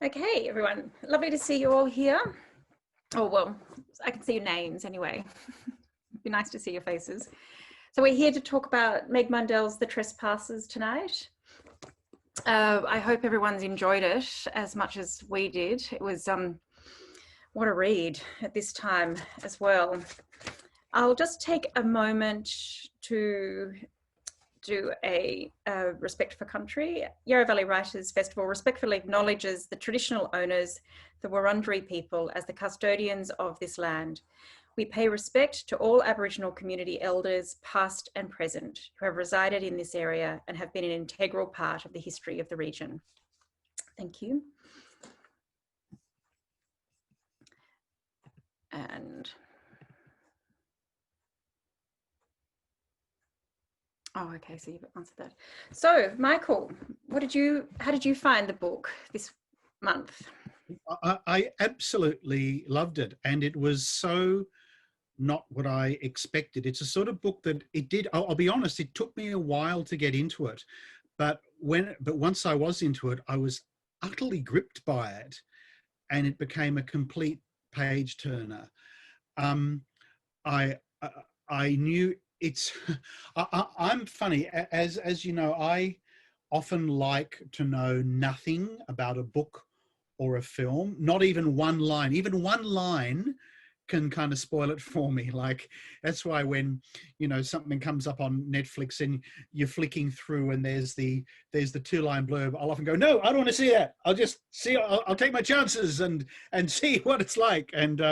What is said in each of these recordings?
Okay, everyone. Lovely to see you all here. Oh, well, I can see your names anyway. It'd be nice to see your faces. So we're here to talk about Meg Mundell's The Trespassers tonight. I hope everyone's enjoyed it as much as we did. It was, what a read at this time as well. I'll just take a moment to do a respect for country. Yarra Valley Writers Festival respectfully acknowledges the traditional owners, the Wurundjeri people, as the custodians of this land. We pay respect to all Aboriginal community elders, past and present, who have resided in this area and have been an integral part of the history of the region. Thank you. And oh, okay, so you've answered that. So, Michael, how did you find the book this month? I absolutely loved it, and it was so not what I expected. It's a sort of book that I'll be honest, it took me a while to get into it, but once I was into it, I was utterly gripped by it, and it became a complete page turner. I knew it's. I'm funny, as you know. I often like to know nothing about a book or a film, not even one line. Even one line can kind of spoil it for me. Like, that's why when, something comes up on Netflix and you're flicking through and there's the 2-line blurb, I'll often go, no, I don't want to see that. I'll just see, I'll take my chances and see what it's like. And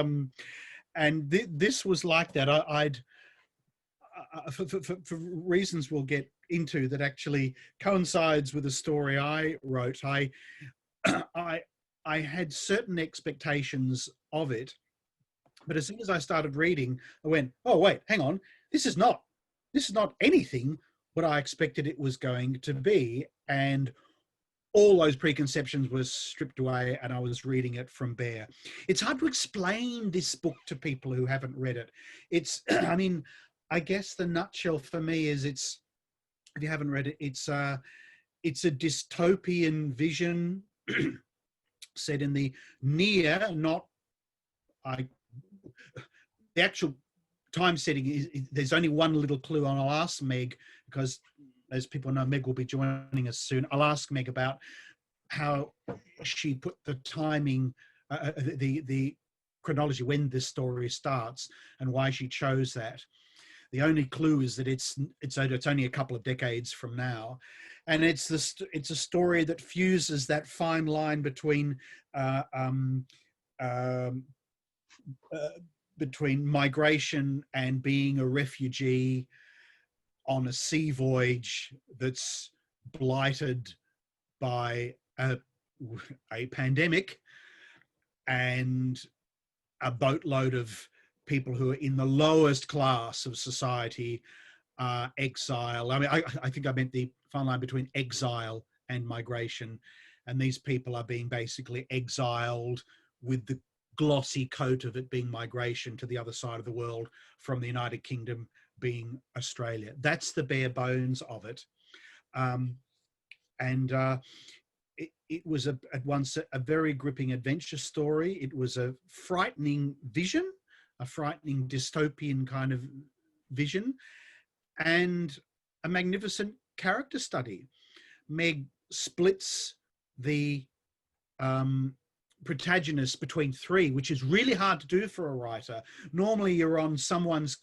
this was like that. For reasons we'll get into that actually coincides with a story I wrote. I had certain expectations of it, but as soon as I started reading, I went, oh wait, hang on, this is not anything what I expected it was going to be. And all those preconceptions were stripped away, and I was reading it from bare. It's hard to explain this book to people who haven't read it. It's, I guess the nutshell for me is if you haven't read it, it's a dystopian vision set in the near, the actual time setting is, there's only one little clue, and I'll ask Meg, because as people know, Meg will be joining us soon. I'll ask Meg about how she put the timing, the chronology when this story starts, and why she chose that. The only clue is that it's only a couple of decades from now, and it's a story that fuses that fine line between between migration and being a refugee on a sea voyage that's blighted by a pandemic and a boatload of people who are in the lowest class of society, exile. I think I meant the fine line between exile and migration. And these people are being basically exiled with the glossy coat of it being migration to the other side of the world, from the United Kingdom being Australia. That's the bare bones of it. It was at once a very gripping adventure story. It was a frightening vision, a frightening dystopian kind of vision, and a magnificent character study. Meg splits the protagonist between three, which is really hard to do for a writer. Normally you're on someone's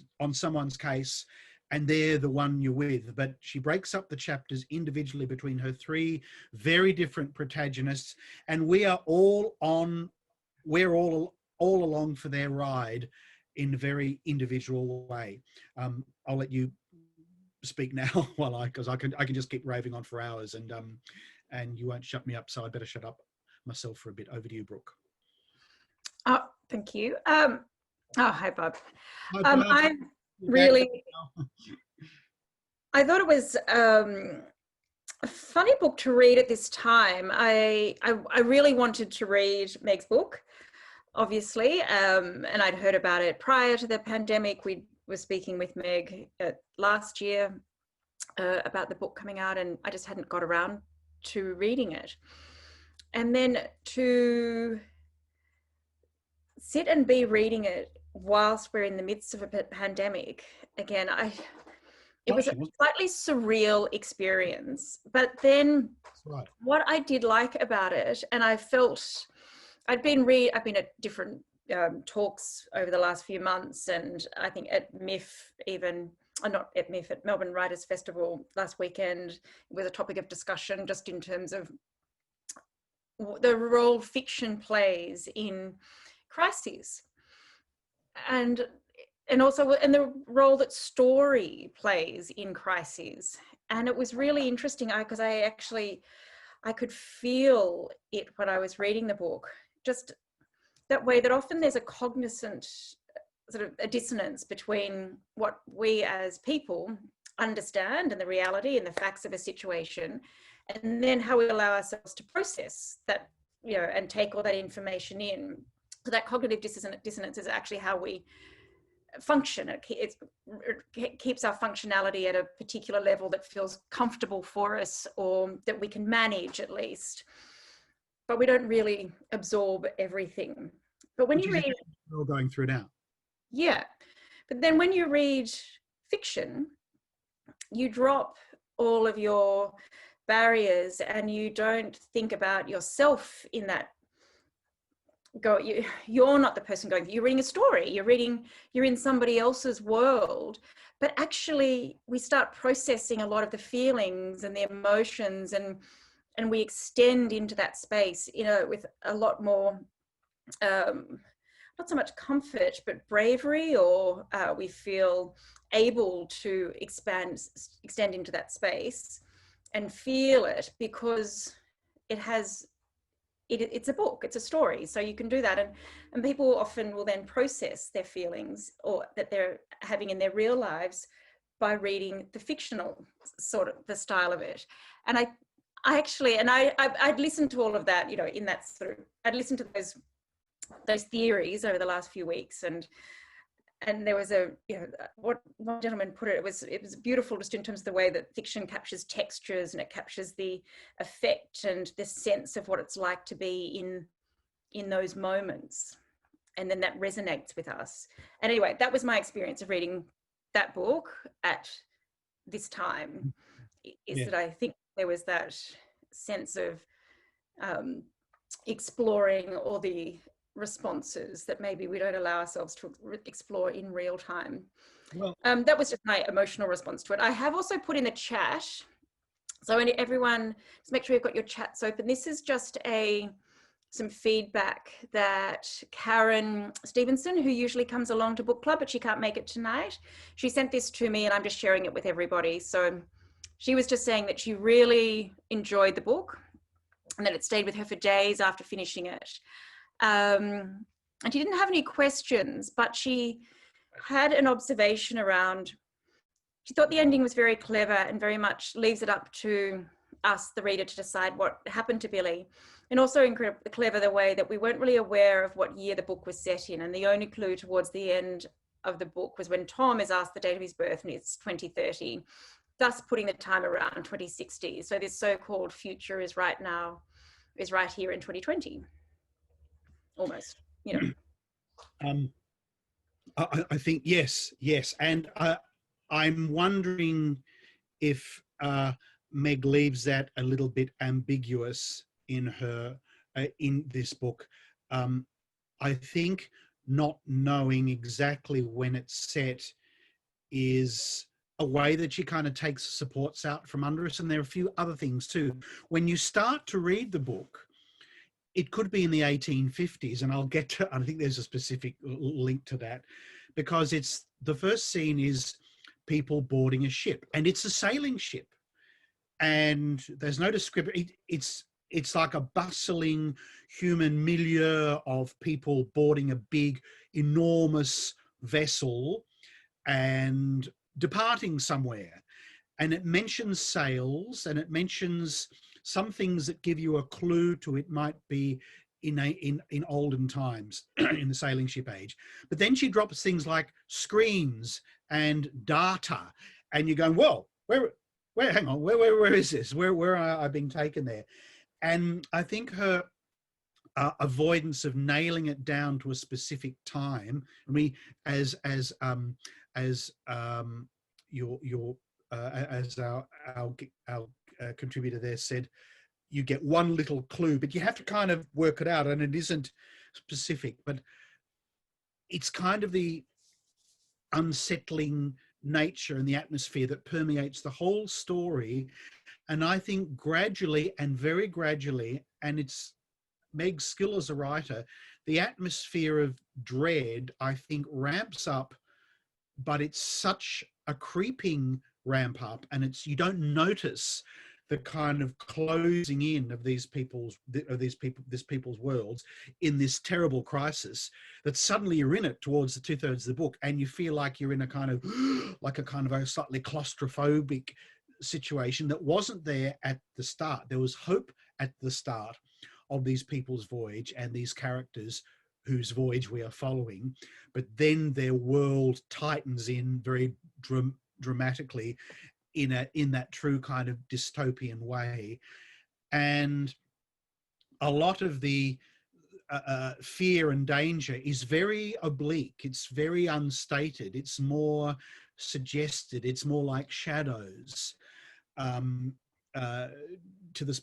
case and they're the one you're with, but she breaks up the chapters individually between her three very different protagonists, and we are all along for their ride in a very individual way. I'll let you speak now because I can just keep raving on for hours, and you won't shut me up, so I better shut up myself for a bit. Over to you, Brooke. Oh, thank you. Hi, Bob. Hi, Bob. I thought it was a funny book to read at this time. I really wanted to read Meg's book, obviously, and I'd heard about it prior to the pandemic. We were speaking with Meg last year about the book coming out, and I just hadn't got around to reading it. and then to sit and be reading it whilst we're in the midst of a pandemic, again, it was a slightly surreal experience. But then what I did like about it, and I felt I've been at different talks over the last few months, and I think at MIF even, not at MIF, at Melbourne Writers Festival last weekend, it was a topic of discussion just in terms of the role fiction plays in crises, and also the role that story plays in crises. And it was really interesting because I could feel it when I was reading the book, just that way that often there's a cognizant sort of a dissonance between what we as people understand and the reality and the facts of a situation, and then how we allow ourselves to process that, you know, and take all that information in. So that cognitive dissonance is actually how we function. It keeps our functionality at a particular level that feels comfortable for us, or that we can manage at least. But we don't really absorb everything. But when you read, we're going through now. Yeah, but then when you read fiction, you drop all of your barriers and you don't think about yourself in that. You're not the person going. You're reading a story. You're in somebody else's world. But actually, we start processing a lot of the feelings and the emotions, and we extend into that space, you know, with a lot more, not so much comfort, but bravery, or we feel able to extend into that space and feel it, because it's a book, it's a story, so you can do that. And people often will then process their feelings or that they're having in their real lives by reading the fictional sort of the style of it. And I'd listened to all of that, you know, in that sort of, I'd listened to those theories over the last few weeks, and there was what one gentleman put it, it was beautiful just in terms of the way that fiction captures textures, and it captures the effect and the sense of what it's like to be in those moments, and then that resonates with us. And anyway, that was my experience of reading that book at this time, is that I think there was that sense of exploring all the responses that maybe we don't allow ourselves to explore in real time. Well, that was just my emotional response to it. I have also put in the chat, so everyone, just make sure you've got your chats open. This is just some feedback that Karen Stevenson, who usually comes along to book club, but she can't make it tonight, she sent this to me, and I'm just sharing it with everybody. So she was just saying that she really enjoyed the book and that it stayed with her for days after finishing it. And she didn't have any questions, but she had an observation around, she thought the ending was very clever and very much leaves it up to us, the reader, to decide what happened to Billy. And also incredibly clever the way that we weren't really aware of what year the book was set in. And the only clue towards the end of the book was when Tom is asked the date of his birth, and it's 2030, thus putting the time around 2060. So this so-called future is right here in 2020. Almost, you know. I think yes, and I'm wondering if Meg leaves that a little bit ambiguous in her in this book. I think not knowing exactly when it's set is a way that she kind of takes supports out from under us, and there are a few other things too. When you start to read the book, it could be in the 1850s, and I'll get to, I think there's a specific link to that, because it's, the first scene is people boarding a ship, and it's a sailing ship, and there's no description. It's like a bustling human milieu of people boarding a big, enormous vessel and departing somewhere. And it mentions sails, and it mentions some things that give you a clue to it might be in olden times, in the sailing ship age. But then she drops things like screens and data, and you're going, well, where hang on, where is this? Where are I being taken there? And I think her avoidance of nailing it down to a specific time. I mean, as your as our contributor there said, you get one little clue, but you have to kind of work it out, and it isn't specific, but it's kind of the unsettling nature and the atmosphere that permeates the whole story. And I think gradually and very gradually, and it's Meg's skill as a writer, the atmosphere of dread, I think, ramps up, but it's such a creeping ramp up, and you don't notice the kind of closing in of this people's worlds in this terrible crisis, that suddenly you're in it towards the 2/3 of the book, and you feel like you're in a kind of a slightly claustrophobic situation that wasn't there at the start. There was hope at the start of these people's voyage and these characters whose voyage we are following, but then their world tightens in very dramatically in that true kind of dystopian way. And a lot of the fear and danger is very oblique. It's very unstated. It's more suggested. It's more like shadows to the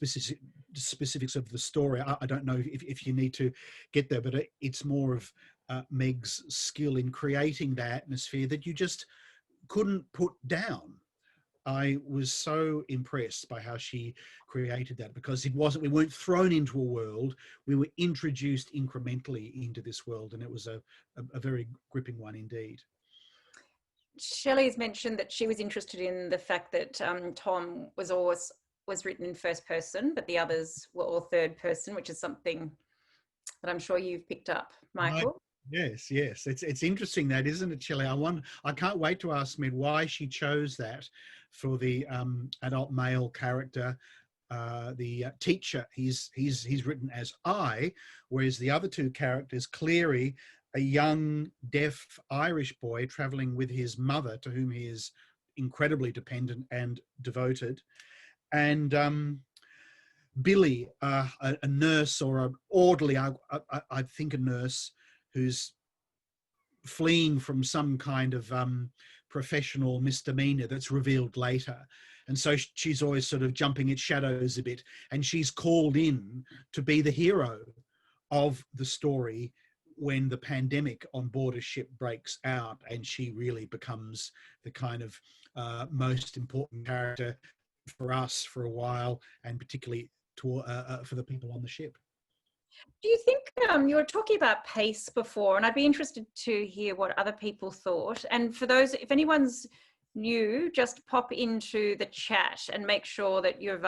specifics of the story. I don't know if you need to get there, but it's more of Meg's skill in creating the atmosphere that you just couldn't put down. I was so impressed by how she created that, because we weren't thrown into a world, we were introduced incrementally into this world, and it was a very gripping one indeed. Shelley's mentioned that she was interested in the fact that Tom was written in first person, but the others were all third person, which is something that I'm sure you've picked up, Michael. Yes. It's interesting, that, isn't it, Shelley? I can't wait to ask Med why she chose that for the adult male character. The teacher, he's written as I, whereas the other two characters, Cleary, a young deaf Irish boy traveling with his mother, to whom he is incredibly dependent and devoted, and Billy, a nurse or an orderly, I think a nurse, who's fleeing from some kind of professional misdemeanor that's revealed later. And so she's always sort of jumping at shadows a bit, and she's called in to be the hero of the story when the pandemic on board a ship breaks out, and she really becomes the kind of most important character for us for a while, and particularly for the people on the ship. Do you think you were talking about pace before, and I'd be interested to hear what other people thought. And for those, if anyone's new, just pop into the chat and make sure that you've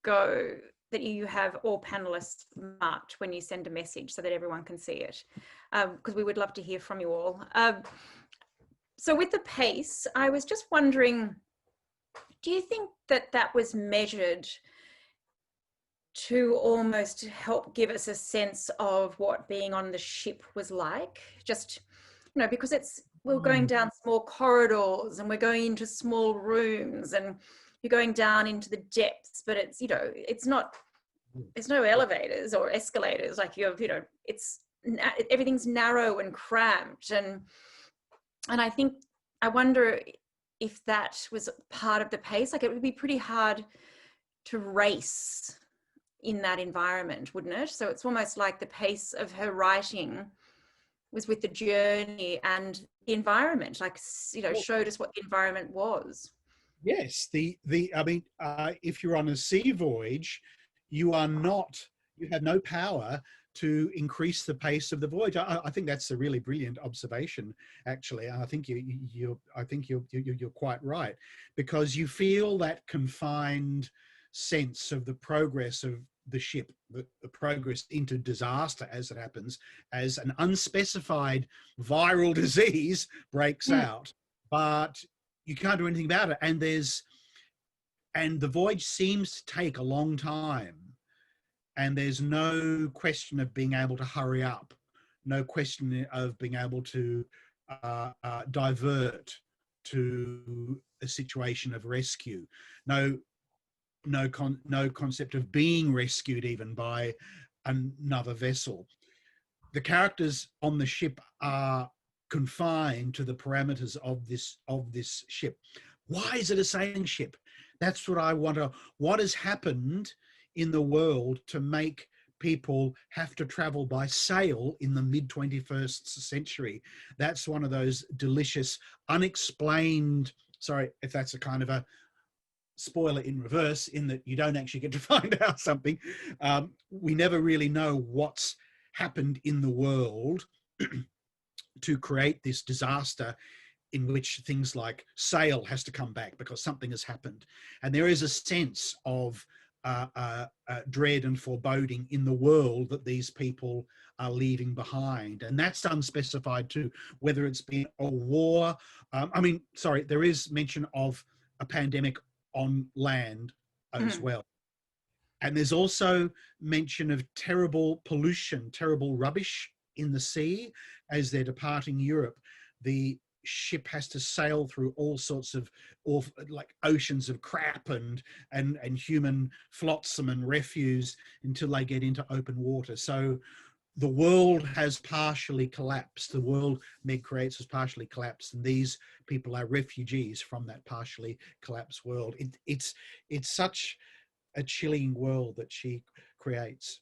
that you have all panelists marked when you send a message, so that everyone can see it, because we would love to hear from you all. So with the pace, I was just wondering, do you think that that was measured to almost help give us a sense of what being on the ship was like? Just, you know, because we're going down small corridors, and we're going into small rooms, and you're going down into the depths, but it's, you know, it's not, there's no elevators or escalators, like you have, you know, everything's narrow and cramped. And I wonder if that was part of the pace. Like, it would be pretty hard to race in that environment, wouldn't it? So it's almost like the pace of her writing was with the journey and the environment, like, you know, showed us what the environment was. Yes, I mean, if you're on a sea voyage, you have no power to increase the pace of the voyage. I think that's a really brilliant observation, actually. And I think you're quite right, because you feel that confined sense of the progress of the ship, the progress into disaster, as it happens, as an unspecified viral disease breaks out, but you can't do anything about it. And the voyage seems to take a long time, and there's no question of being able to hurry up, no question of being able to divert to a situation of rescue. No, no concept of being rescued even by another vessel. The characters on the ship are confined to the parameters of this ship. Why is it a sailing ship? That's what I wonder. What has happened in the world to make people have to travel by sail in the mid 21st century? That's one of those delicious, unexplained, sorry if that's a kind of a spoiler in reverse, in that you don't actually get to find out something. We never really know what's happened in the world to create this disaster in which things like sail has to come back because something has happened. And there is a sense of dread and foreboding in the world that these people are leaving behind. And that's unspecified too, whether it's been a war. There is mention of a pandemic on land as well. And there's also mention of terrible pollution, terrible rubbish in the sea as they're departing Europe. The ship has to sail through all sorts of like oceans of crap and human flotsam and refuse until they get into open water. So the world has partially collapsed. The world Meg creates has partially collapsed, and these people are refugees from that partially collapsed world. It's such a chilling world that she creates.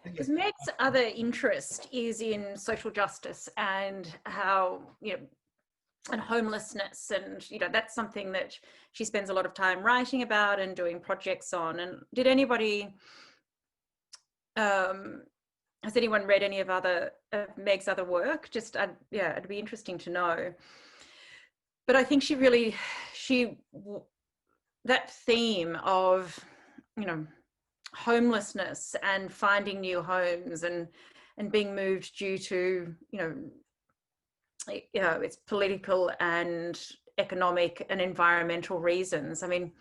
Because Meg's other interest is in social justice and how, and homelessness, and that's something that she spends a lot of time writing about and doing projects on. And did anybody has anyone read any of Meg's other work? Just it'd be interesting to know. But I think that theme of homelessness and finding new homes and being moved due to it's political and economic and environmental reasons. I mean,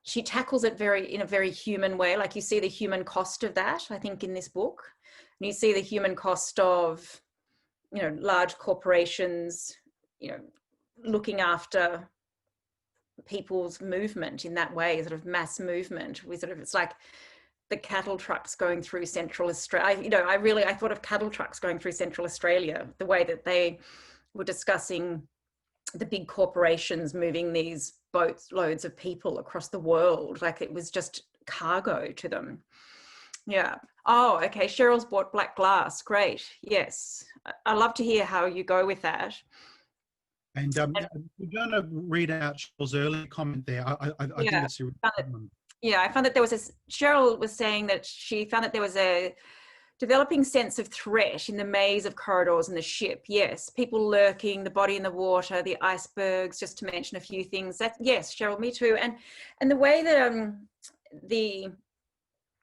she tackles it in a very human way. Like, you see the human cost of that, I think, in this book. And you see the human cost of, large corporations, looking after people's movement in that way, sort of mass movement. It's like the cattle trucks going through Central Australia. I thought of cattle trucks going through Central Australia, the way that they were discussing the big corporations moving these boats, loads of people across the world, like it was just cargo to them. Yeah. Oh, okay. Cheryl's bought black glass. Great. Yes. I love to hear how you go with that. And we're going to read out Cheryl's earlier comment there. I think it's a I found that Cheryl was saying that she found that there was a developing sense of threat in the maze of corridors in the ship. Yes, people lurking, the body in the water, the icebergs, just to mention a few things. Yes, Cheryl, me too. And the way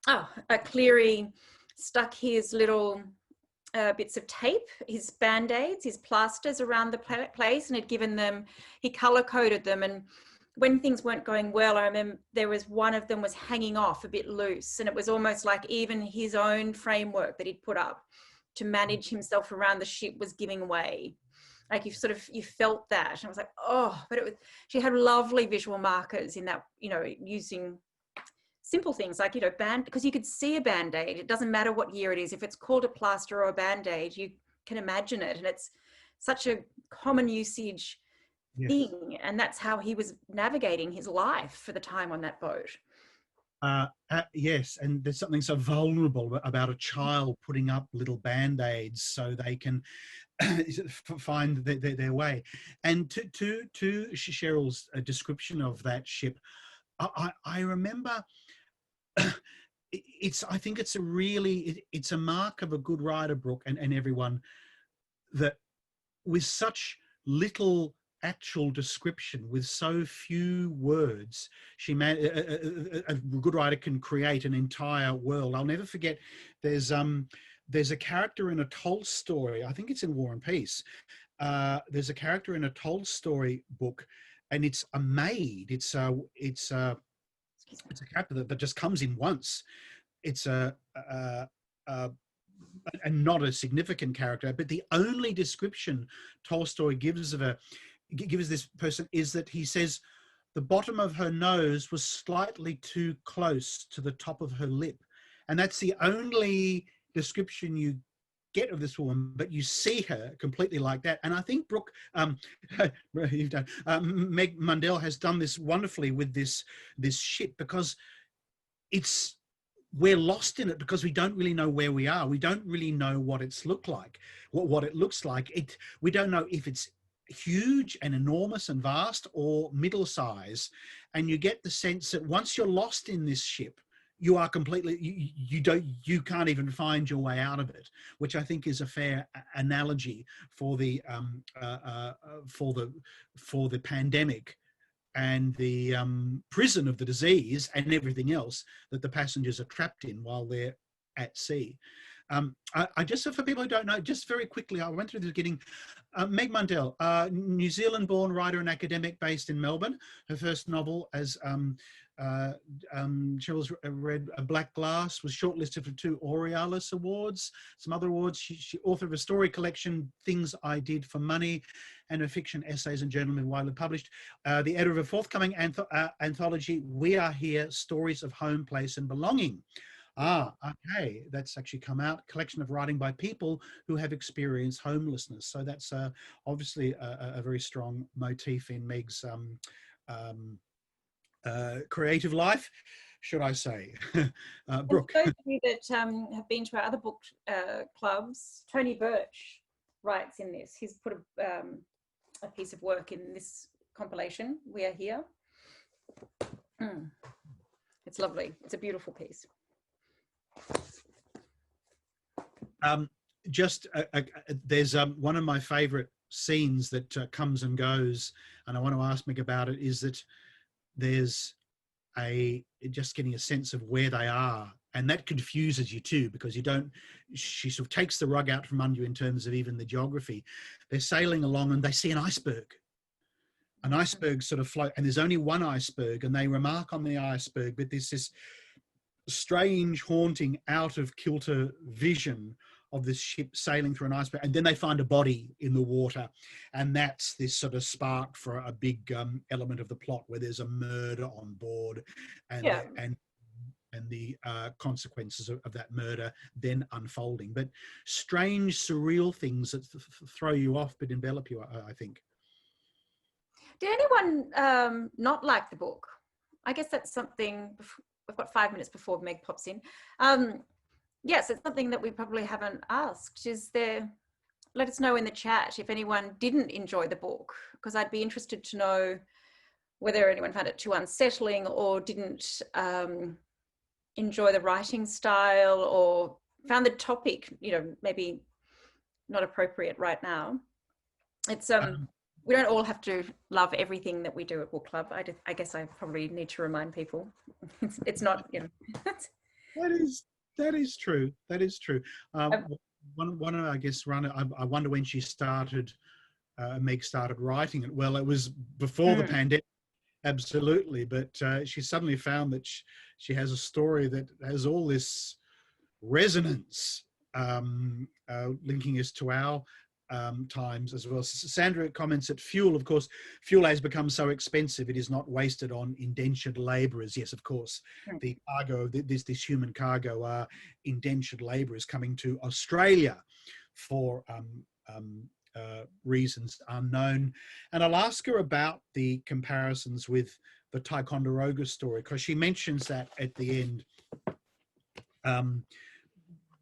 that Cleary stuck his little bits of tape, his band-aids, his plasters around the place, and had given them, he color-coded them. And when things weren't going well, I remember there was one of them was hanging off a bit loose, and it was almost like even his own framework that he'd put up to manage himself around the ship was giving way. Like you felt that, and I was like, oh, but she had lovely visual markers in that, using simple things like, because you could see a band-aid. It doesn't matter what year it is. If it's called a plaster or a band-aid, you can imagine it. And it's such a common usage thing. And that's how he was navigating his life for the time on that boat. Yes, and there's something so vulnerable about a child putting up little band-aids so they can find their way. And to Cheryl's description of that ship, I remember I think it's a mark of a good writer, Brooke, and everyone, that with such little actual description, with so few words, a good writer can create an entire world. I'll never forget, there's a character in a Tolstoy, I think it's in War and Peace, there's a character in a Tolstoy book, and it's a maid. It's a character that just comes in once. It's a and not a significant character, but the only description Tolstoy gives this person is that he says the bottom of her nose was slightly too close to the top of her lip. And that's the only description you get of this woman, but you see her completely like that. And I think Brooke, you've done, Meg Mundell has done this wonderfully with this ship, because we're lost in it because we don't really know where we are. We don't really know what it's look like, what it looks like. We don't know if it's huge and enormous and vast or middle size. And you get the sense that once you're lost in this ship, you are completely, you can't even find your way out of it, which I think is a fair analogy for the pandemic and the prison of the disease and everything else that the passengers are trapped in while they're at sea. I just, for people who don't know, just very quickly, I went through the beginning. Meg Mundell, New Zealand-born writer and academic based in Melbourne. Her first novel, as Cheryl's read, Black Glass, was shortlisted for 2 Aurealis Awards, some other awards. She author of a story collection, Things I Did for Money, and her fiction essays and journalism widely published. The editor of a forthcoming anthology, We Are Here, Stories of Home, Place and Belonging. Okay, that's actually come out. Collection of writing by people who have experienced homelessness. So that's obviously a very strong motif in Meg's creative life, should I say. Brooke. For those of you that have been to our other book clubs, Tony Birch writes in this. He's put a piece of work in this compilation, We Are Here. It's lovely. It's a beautiful piece. There's one of my favorite scenes that comes and goes, and I want to ask Meg about it, is that there's just getting a sense of where they are, and that confuses you too, because she sort of takes the rug out from under you in terms of even the geography. They're sailing along and they see an iceberg sort of float, and there's only one iceberg, and they remark on the iceberg, but there's this strange, haunting, out of kilter vision of this ship sailing through an iceberg, and then they find a body in the water, and that's this sort of spark for a big element of the plot where there's a murder on board, and the consequences of that murder then unfolding. But strange, surreal things that throw you off but envelop you, I think. Did anyone not like the book? I guess that's something. We've got 5 minutes before Meg pops in. Yes, it's something that we probably haven't asked. Let us know in the chat if anyone didn't enjoy the book, because I'd be interested to know whether anyone found it too unsettling or didn't enjoy the writing style or found the topic, maybe not appropriate right now. It's we don't all have to love everything that we do at book club. I guess I probably need to remind people it's not, That is true. That is true. One I guess, I wonder when she started, Meg started writing it. Well, it was before the pandemic, absolutely. But she suddenly found that she has a story that has all this resonance, linking us to our times as well. Sandra comments that fuel, of course, fuel has become so expensive, it is not wasted on indentured labourers. Yes, of course, the cargo, this human cargo, are indentured labourers coming to Australia for reasons unknown. And I'll ask her about the comparisons with the Ticonderoga story, because she mentions that at the end.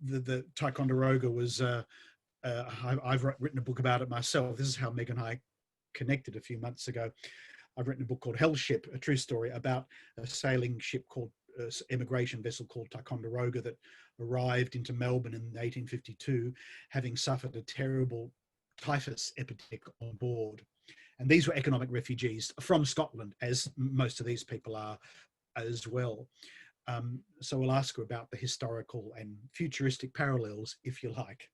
The Ticonderoga was I've written a book about it myself. This is how Meg and I connected a few months ago. I've written a book called Hell Ship, a true story about a sailing ship called immigration vessel called Ticonderoga that arrived into Melbourne in 1852, having suffered a terrible typhus epidemic on board. And these were economic refugees from Scotland, as most of these people are as well. So we'll ask her about the historical and futuristic parallels, if you like.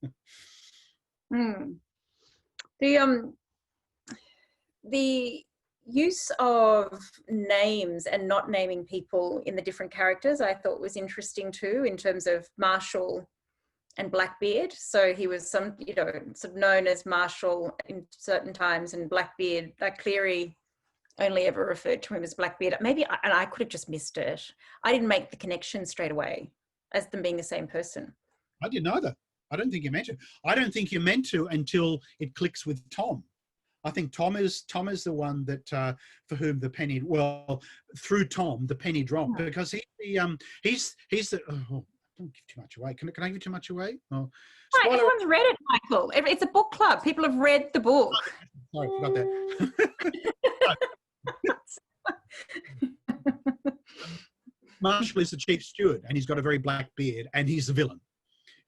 The use of names and not naming people in the different characters I thought was interesting too, in terms of Marshall and Blackbeard. So he was some, you know, sort of known as Marshall in certain times, and Blackbeard, like Cleary only ever referred to him as Blackbeard. Maybe, and I could have just missed it. I didn't make the connection straight away as them being the same person. I didn't either. I don't think you meant to. I don't think you meant to until it clicks with Tom. I think Tom is the one that for whom the penny, well, through Tom the penny dropped, because he's the oh, don't give too much away. Can I give too much away? Oh, right, everyone's read it, Michael. It's a book club. People have read the book. Sorry, forgot that. Marshall is the chief steward, and he's got a very black beard, and he's the villain.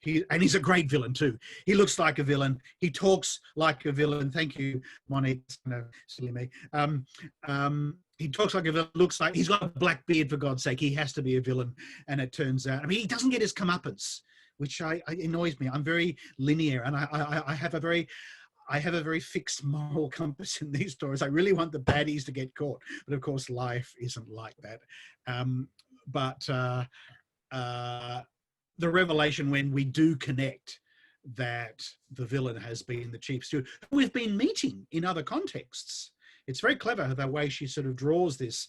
He's a great villain too. He looks like a villain. He talks like a villain. Thank you, Monique. No, silly me. He talks like a villain. Looks like he's got a black beard. For God's sake, he has to be a villain. And it turns out, I mean, he doesn't get his comeuppance, which annoys me. I'm very linear, and I have a very fixed moral compass in these stories. I really want the baddies to get caught, but of course, life isn't like that. The revelation when we do connect that the villain has been the chief steward, who we've been meeting in other contexts. It's very clever the way she sort of draws this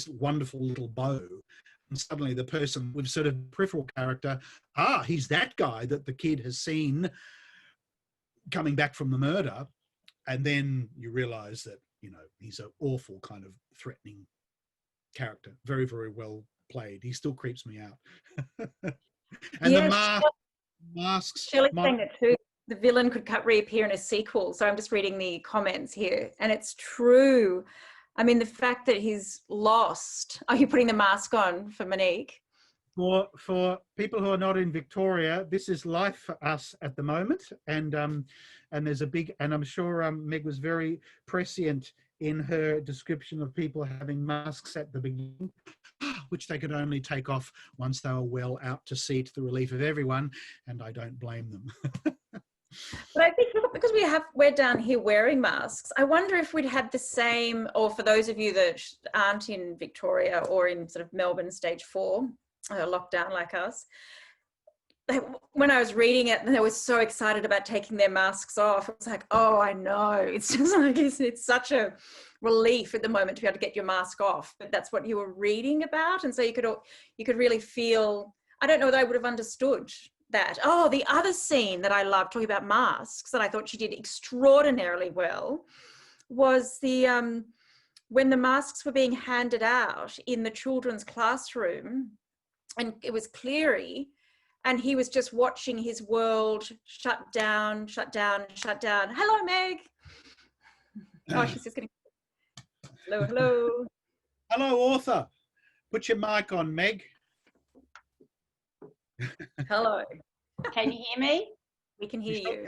wonderful little bow. And suddenly the person with sort of peripheral character, he's that guy that the kid has seen coming back from the murder. And then you realize that, you know, he's an awful kind of threatening character. Very, very well played. He still creeps me out. And yes, the masks. Shelley's saying that too. The villain could reappear in a sequel. So I'm just reading the comments here, and it's true. I mean, the fact that he's lost. Are you putting the mask on for Monique? For people who are not in Victoria, this is life for us at the moment, and there's a big, and I'm sure Meg was very prescient in her description of people having masks at the beginning, which they could only take off once they were well out to sea, to the relief of everyone, and I don't blame them. But I think because we're down here wearing masks, I wonder if we'd had the same, or for those of you that aren't in Victoria or in sort of Melbourne stage 4 lockdown like us, when I was reading it and they were so excited about taking their masks off, it was like, oh, I know. It's just like, it's such a relief at the moment to be able to get your mask off. But that's what you were reading about. And so you could really feel, I don't know that I would have understood that. Oh, the other scene that I loved, talking about masks, that I thought she did extraordinarily well, was the when the masks were being handed out in the children's classroom, and it was Cleary, and he was just watching his world shut down, shut down, shut down. Hello, Meg. Oh, she's just getting. Hello, hello. Hello, author. Put your mic on, Meg. Hello. Can you hear me? We can hear you.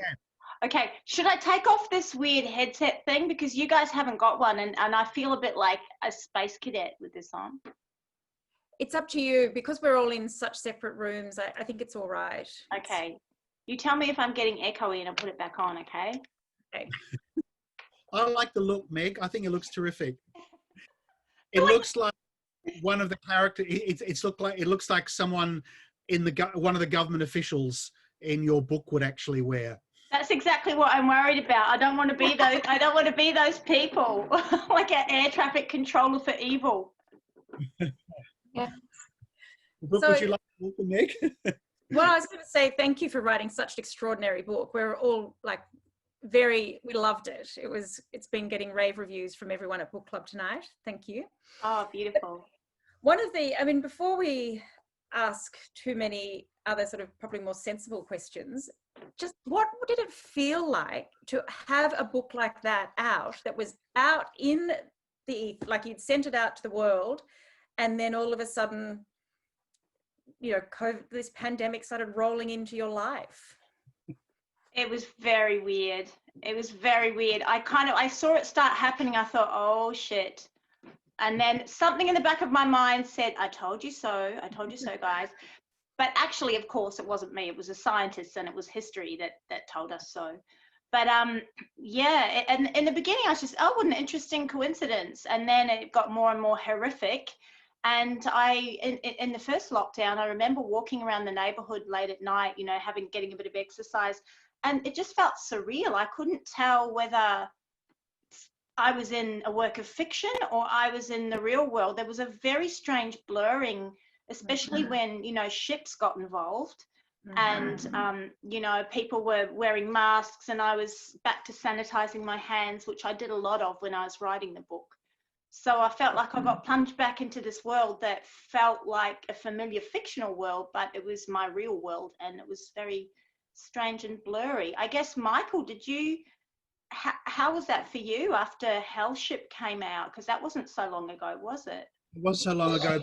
Okay, should I take off this weird headset thing? Because you guys haven't got one, and I feel a bit like a space cadet with this on. It's up to you, because we're all in such separate rooms. I think it's all right. Okay. You tell me if I'm getting echoey and I'll put it back on, okay? Okay. I like the look, Meg. I think it looks terrific. It looks like one of the characters. It looks like someone in one of the government officials in your book would actually wear. That's exactly what I'm worried about. I don't want to be those. I don't want to be those people, like an air traffic controller for evil. Yeah. Would you like to welcome Meg? Well, I was going to say thank you for writing such an extraordinary book. We're all like we loved it. It's been getting rave reviews from everyone at Book Club tonight. Thank you. Oh, beautiful. Before we ask too many other sort of probably more sensible questions, just what did it feel like to have a book like that was out in like you'd sent it out to the world, and then all of a sudden, you know, this pandemic started rolling into your life? It was very weird. It was very weird. I saw it start happening. I thought, oh shit. And then something in the back of my mind said, I told you so. I told you so, guys. But actually, of course, it wasn't me. It was the scientists, and it was history that told us so. But yeah, and in the beginning, I was just, oh, what an interesting coincidence. And then it got more and more horrific. And in the first lockdown, I remember walking around the neighborhood late at night, you know, getting a bit of exercise, and it just felt surreal. I couldn't tell whether I was in a work of fiction or I was in the real world. There was a very strange blurring, especially when, you know, ships got involved. And, you know, people were wearing masks, and I was back to sanitizing my hands, which I did a lot of when I was writing the book. So I felt like I got plunged back into this world that felt like a familiar fictional world, but it was my real world, and it was very strange and blurry. I guess, Michael, how was that for you after Hellship came out? Because that wasn't so long ago, was it? It was so long ago.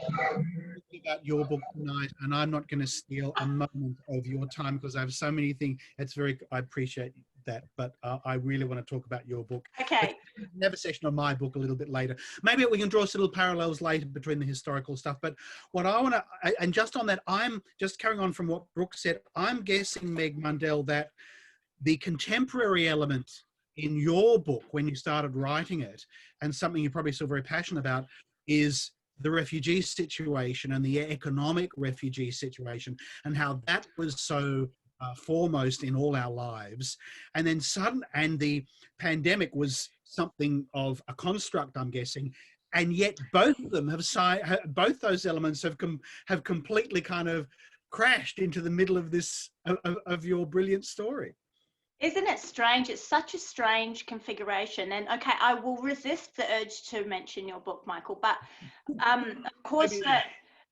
About your book tonight, and I'm not going to steal a moment of your time because I have so many things. I appreciate that, but I really want to talk about your book. Okay. But have a session on my book a little bit later. Maybe we can draw some little parallels later between the historical stuff. But what I want to, and just on that, I'm just carrying on from what Brooke said. I'm guessing, Meg Mundell, that the contemporary element in your book when you started writing it, and something you're probably still very passionate about, is the refugee situation and the economic refugee situation, and how that was so foremost in all our lives. And then and the pandemic was something of a construct, I'm guessing. And yet both of them both those elements have completely kind of crashed into the middle of this, of your brilliant story. Isn't it strange? It's such a strange configuration. And okay, I will resist the urge to mention your book, Michael, but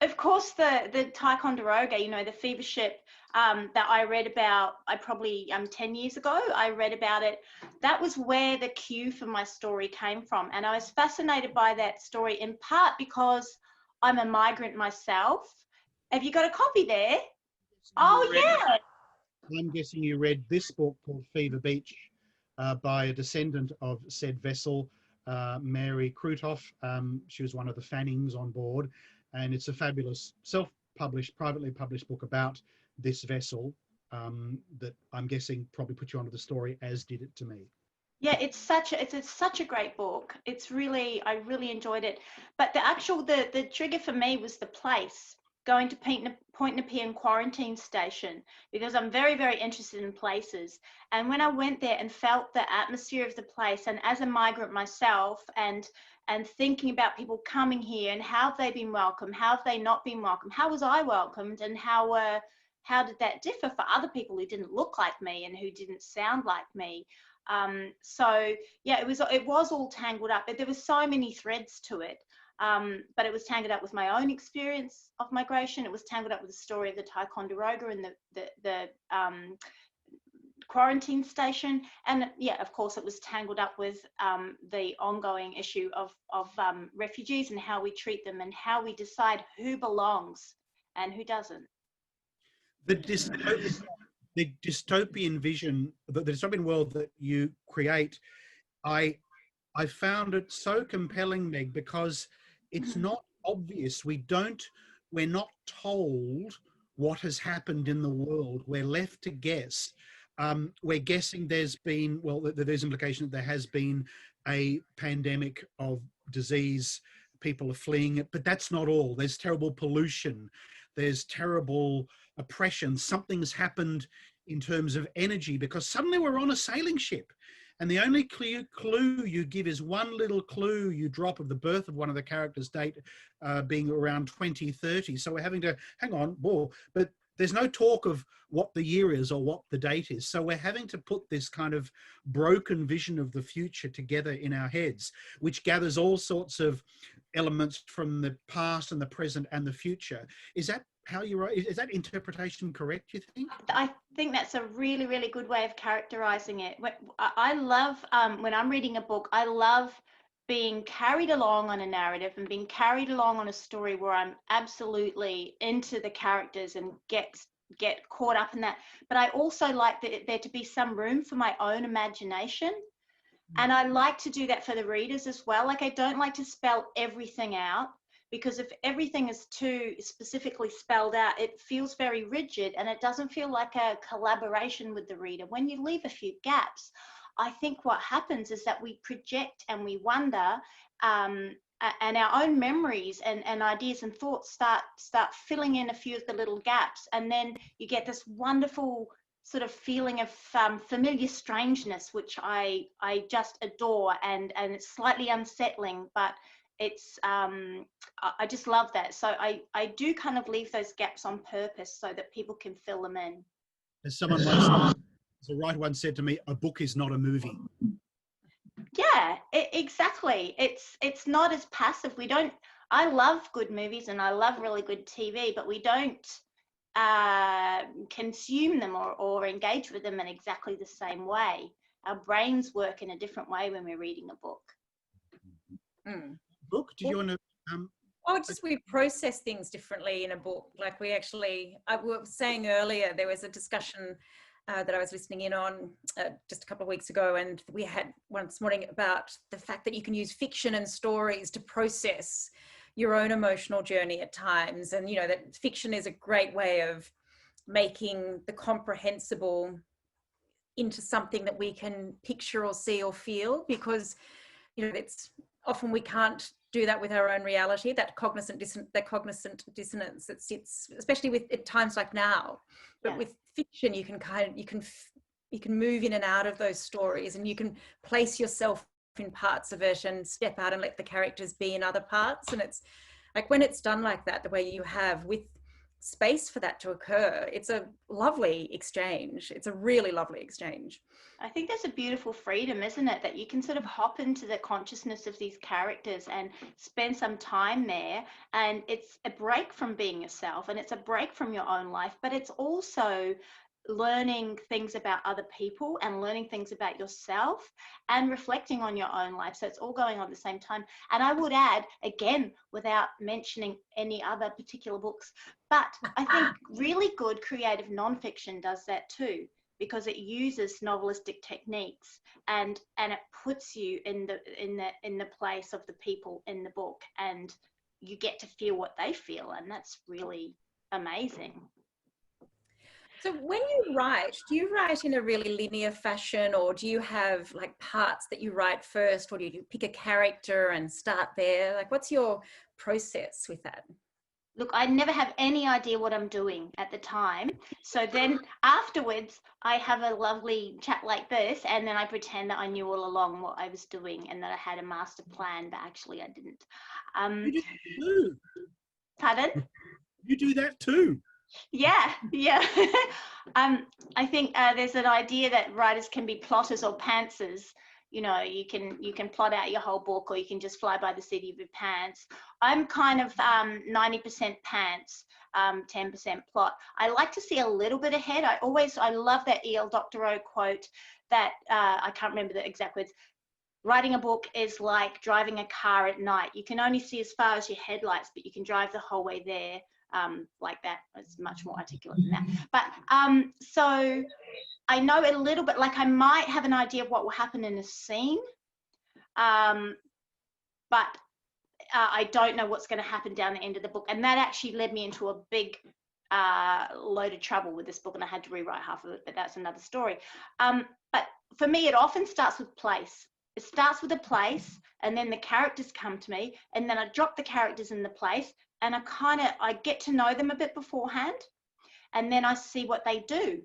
of course the Ticonderoga, you know, the fever ship that I read about, I probably 10 years ago, I read about it. That was where the cue for my story came from. And I was fascinated by that story in part because I'm a migrant myself. Have you got a copy there? Oh, yeah. I'm guessing you read this book called Fever Beach by a descendant of said vessel, Mary Krutoff. She was one of the Fannings on board, and it's a fabulous self-published, privately published book about this vessel that I'm guessing probably put you onto the story, as did it to me. Yeah, it's such a great book. I really enjoyed it. But the trigger for me was the place, going to Point Nepean quarantine station, because I'm very, very interested in places. And when I went there and felt the atmosphere of the place, and as a migrant myself, and thinking about people coming here and how have they been welcomed, how have they not been welcomed, how was I welcomed, and how did that differ for other people who didn't look like me and who didn't sound like me? So yeah, it was all tangled up, but there were so many threads to it. But it was tangled up with my own experience of migration. It was tangled up with the story of the Ticonderoga and the quarantine station. And yeah, of course, it was tangled up with the ongoing issue of refugees and how we treat them and how we decide who belongs and who doesn't. The dystopian vision, the dystopian world that you create, I found it so compelling, Meg, because it's not obvious. We're not told what has happened in the world. We're left to guess. We're guessing there's implication that there has been a pandemic of disease. People are fleeing it, but that's not all. There's terrible pollution. There's terrible oppression. Something's happened in terms of energy, because suddenly we're on a sailing ship. And the only clue you give is one little clue you drop of the birth of one of the characters' date being around 2030. So we're having to, hang on, but there's no talk of what the year is or what the date is. So we're having to put this kind of broken vision of the future together in our heads, which gathers all sorts of elements from the past and the present and the future. Is that how you write? Is that interpretation correct, you think? I think that's a really, really good way of characterizing it. I love, when I'm reading a book, I love being carried along on a narrative and being carried along on a story where I'm absolutely into the characters and get caught up in that. But I also like there to be some room for my own imagination. And I like to do that for the readers as well. Like, I don't like to spell everything out, because if everything is too specifically spelled out, it feels very rigid and it doesn't feel like a collaboration with the reader. When you leave a few gaps, I think what happens is that we project and we wonder, and our own memories and ideas and thoughts start filling in a few of the little gaps, and then you get this wonderful sort of feeling of familiar strangeness, which I just adore, and it's slightly unsettling, but it's I just love that. So I do kind of leave those gaps on purpose so that people can fill them in. As someone once, as a writer once said to me, a book is not a movie. Yeah, exactly. It's not as passive. We don't. I love good movies and I love really good TV, but we don't consume them or engage with them in exactly the same way. Our brains work in a different way when we're reading a book. Book? Did you want to? Oh, just we process things differently in a book. Like we actually, I was saying earlier, there was a discussion that I was listening in on just a couple of weeks ago, and we had one this morning about the fact that you can use fiction and stories to process your own emotional journey at times. And, you know, that fiction is a great way of making the comprehensible into something that we can picture or see or feel, because, you know, it's often we can't do that with our own reality, that cognizant dissonance that sits, especially with at times like now. But with fiction, you can move in and out of those stories, and you can place yourself in parts of it and step out and let the characters be in other parts. And it's like when it's done like that, the way you have, with space for that to occur, it's a lovely exchange. It's a really lovely exchange. I think there's a beautiful freedom, isn't it, that you can sort of hop into the consciousness of these characters and spend some time there, and it's a break from being yourself, and it's a break from your own life, but it's also learning things about other people and learning things about yourself and reflecting on your own life. So it's all going on at the same time. And I would add, again, without mentioning any other particular books, but I think really good creative nonfiction does that too, because it uses novelistic techniques and it puts you in the place of the people in the book, and you get to feel what they feel, and that's really amazing. So when you write, do you write in a really linear fashion, or do you have like parts that you write first, or do you pick a character and start there? Like, what's your process with that? Look, I never have any idea what I'm doing at the time. So then afterwards, I have a lovely chat like this, and then I pretend that I knew all along what I was doing and that I had a master plan, but actually I didn't. You do too. Pardon? You do that too. Yeah. I think there's an idea that writers can be plotters or pantsers. You know, you can plot out your whole book, or you can just fly by the seat of your pants. I'm kind of 90% pants, 10% plot. I like to see a little bit ahead. I love that E.L. Doctorow quote that I can't remember the exact words. Writing a book is like driving a car at night. You can only see as far as your headlights, but you can drive the whole way there. Like that. It's much more articulate than that. But so I know a little bit, like I might have an idea of what will happen in a scene, but I don't know what's going to happen down the end of the book. And that actually led me into a big load of trouble with this book, and I had to rewrite half of it, but that's another story. But for me, it often starts with place. It starts with a place, and then the characters come to me, and then I drop the characters in the place, and I get to know them a bit beforehand, and then I see what they do.